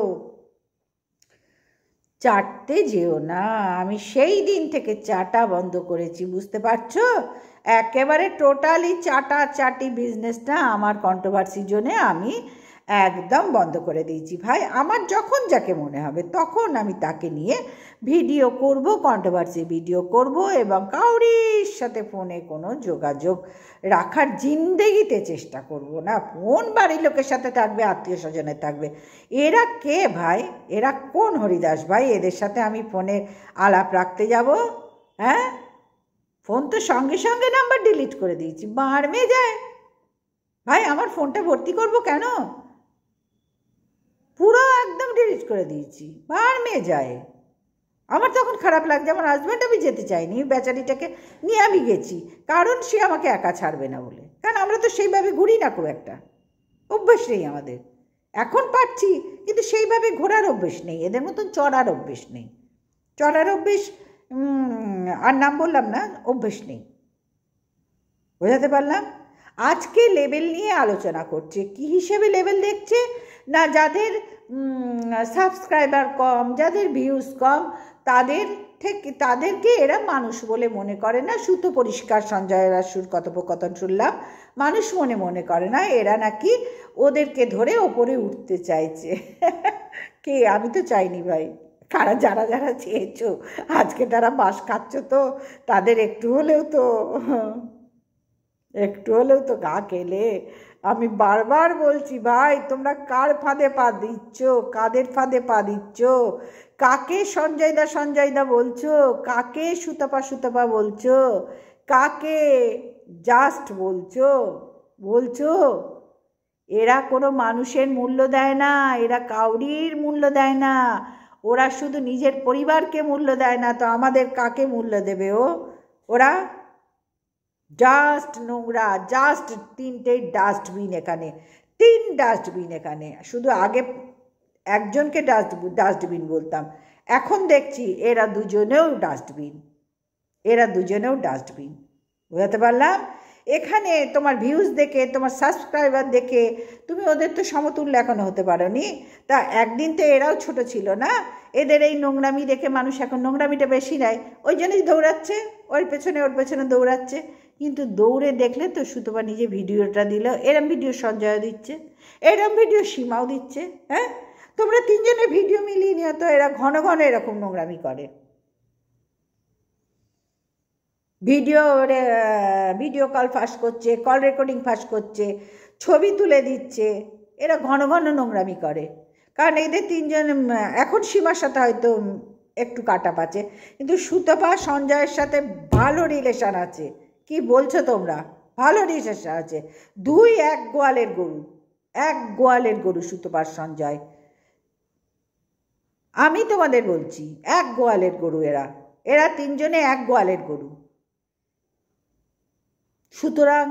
চাটতে যেও না, আমি সেই দিন থেকে চাটা বন্ধ করেছি, বুঝতে পারছো? একেবারে টোটালি চাটাচাটি বিজনেসটা আমার কন্ট্রোভার্সির জন্যে আমি একদম বন্ধ করে দিয়েছি ভাই। আমার যখন যাকে মনে হবে তখন আমি তাকে নিয়ে ভিডিও করব, কন্ট্রোভার্সি ভিডিও করব, এবং কাউরির সাথে ফোনে কোনো যোগাযোগ রাখার জিন্দেগিতে চেষ্টা করব না। ফোন বাড়ির লোকের সাথে থাকবে, আত্মীয় স্বজনের থাকবে। এরা কে ভাই? এরা কোন হরিদাস ভাই? এদের সাথে আমি ফোনে আলাপ রাখতে যাব? হ্যাঁ, ফোন তো সঙ্গে সঙ্গে নাম্বার ডিলিট করে দিয়েছি, বাড়মে যায় ভাই। আমার ফোনটা ভর্তি করব কেন? পুরো একদম ডিলিট করে দিয়েছি, বাড়মে যায়। আমার তখন খারাপ লাগছে, আমার হাজব্যান্ড, আমি যেতে চাইনি, বেচারিটাকে নিয়ে আমি গেছি, কারণ সে আমাকে একা ছাড়বে না বলে। কারণ আমরা তো সেইভাবে ঘুরি না, খুব একটা অভ্যেস নেই আমাদের। এখন পারছি, কিন্তু সেইভাবে ঘোরার অভ্যেস নেই, এদের মতন চড়ার অভ্যেস নেই। চড়ার অভ্যেস আর নাম বললাম না, অভ্যেস নেই। বোঝাতে পারলাম? আজকে লেভেল নিয়ে আলোচনা করছে। কি হিসেবে লেভেল দেখছে? না, যাদের সাবস্ক্রাইবার কম, যাদের ভিউজ কম, তাদেরকে এরা মানুষ বলে মনে করে না। সুতো পরিষ্কার সঞ্জয় রাসুর কথোপকথন শুনলাম, মানুষ মনে করে না। এরা নাকি ওদেরকে ধরে ওপরে উঠতে চাইছে। কে? আমি তো চাইনি ভাই। যারা যারা চেয়েছো আজকে তারা বাস খাচ্ছ, তো তাদের একটু হলেও তো গা কেলে। আমি বারবার বলছি ভাই, তোমরা কার ফাঁদে পা দিচ্ছ? কাদের ফাঁদে পা দিচ্ছ? কাকে সঞ্জয়দা বলছো? কাকে সুতপা বলছো? কাকে জাস্ট বলছো? এরা কোনো মানুষের মূল্য দেয় না, এরা কাউরির মূল্য দেয় না। ওরা শুধু নিজের পরিবারকে মূল্য দেয় না, তো আমাদের কাকে মূল্য দেবে ওরা? জাস্ট নোংরা, জাস্ট 3টে ডাস্টবিন এখানে, 3 ডাস্টবিন এখানে। শুধু আগে একজনকে ডাস্টবিন বলতাম, এখন দেখছি এরা দুজনেও ডাস্টবিন। বুঝাতে পারলাম? এখানে তোমার ভিউজ দেখে, তোমার সাবস্ক্রাইবার দেখে তুমি ওদের তো সমতুল্য এখনো হতে পারোনি। তা একদিন তো এরাও ছোট ছিল না? এদের এই নোংরামি দেখে মানুষ এখন নোংরামিটা বেশি নেয়, ওই জন্যই দৌড়াচ্ছে, ওর পেছনে দৌড়াচ্ছে। কিন্তু দৌড়ে দেখলে তো সুতপা নিজে ভিডিওটা দিল, এরম ভিডিও সঞ্জয় দিচ্ছে, এরম ভিডিও সীমাও দিচ্ছে। হ্যাঁ, তোমরা 3জনের ভিডিও মিলিয়ে নিও তো, এরা ঘন ঘন এরকম নোংরামি করে। ভিডিও কল ফাঁস করছে, কল রেকর্ডিং ফাঁস করছে, ছবি তুলে দিচ্ছে। এরা ঘন ঘন নোংরামি করে, কারণ এদের 3জন এখন সীমার সাথে হয়তো একটু কাটা পাচ্ছে, কিন্তু সুতপা সঞ্জয়ের সাথে ভালো রিলেশান আছে। কি বলছো তোমরা? ভালো রিলেশান আছে। এক গোয়ালের গরু সুতপার সঞ্জয়। আমি তোমাদের বলছি, এক গোয়ালের গরু এরা 3জনে এক গোয়ালের গরু। সুতরাং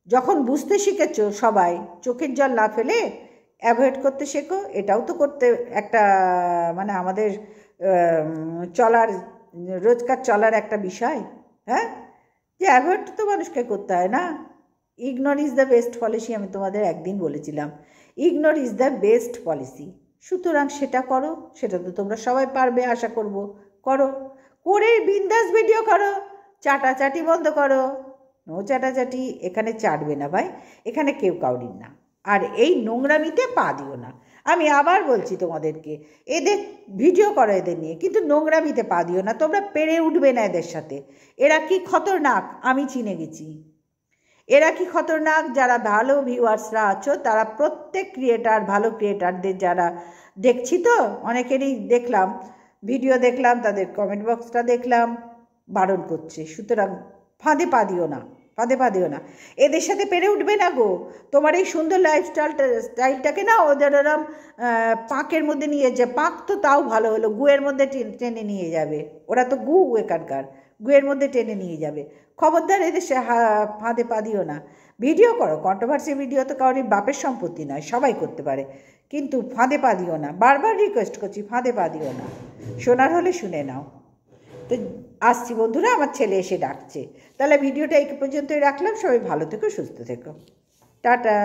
যখন বুঝতে শিখেছো, সবাই চোখের জল না ফেলে অ্যাভয়েড করতে শেখো। এটাও তো করতে একটা মানে আমাদের রোজকার চলার একটা বিষয়। হ্যাঁ, যে অ্যাভয়েড তো মানুষকে করতে হয় না। Ignore is the best policy, আমি তোমাদের একদিন বলেছিলাম, ignore is the best policy. সুতরাং সেটা করো, সেটা তো তোমরা সবাই পারবে আশা করব। করে বিন্দাস ভিডিও করো, চাটাচাটি বন্ধ করো। নো চাটাচাটি, এখানে চাটবে না ভাই, এখানে কেউ কাউরির না। আর এই নোংরামিতে পা দিও না। আমি আবার বলছি তোমাদেরকে, এদের ভিডিও করো এদের নিয়ে, কিন্তু নোংরামিতে পা দিও না। তোমরা পেরে উঠবে না এদের সাথে। এরা কি খতরনাক আমি চিনে গেছি। এরা কি খতরনাক, যারা ভালো ভিউয়ার্সরা আছো তারা প্রত্যেক ভালো ক্রিয়েটারদের যারা দেখছি, তো অনেকেরই দেখলাম ভিডিও, দেখলাম তাদের কমেন্ট বক্সটা দেখলাম, বারণ করছে। সুতরাং ফাঁদে পা দিও না। এদের সাথে পেরে উঠবে না গো। তোমার এই সুন্দর স্টাইলটাকে না ওদের ওরম পাঁকের মধ্যে নিয়ে পাঁক তো তাও ভালো হলো, গুয়ের মধ্যে টেনে নিয়ে যাবে। ওরা তো এখানকার গুয়ের মধ্যে টেনে নিয়ে যাবে। খবরদার এদের ফাঁদে পা দিও না। ভিডিও করো, কন্ট্রোভার্সি ভিডিও তো কারোর বাপের সম্পত্তি নয়, সবাই করতে পারে, কিন্তু ফাঁদে পা দিও না। বারবার রিকোয়েস্ট করছি, ফাঁদে পা দিও না। শোনার হলে শুনে নাও। তো আসছি বন্ধুরা, আমার ছেলে এসে ডাকছে। তাহলে ভিডিওটা এই পর্যন্তই রাখলাম। সবাই ভালো থেকো, সুস্থ থেকো, টাটা।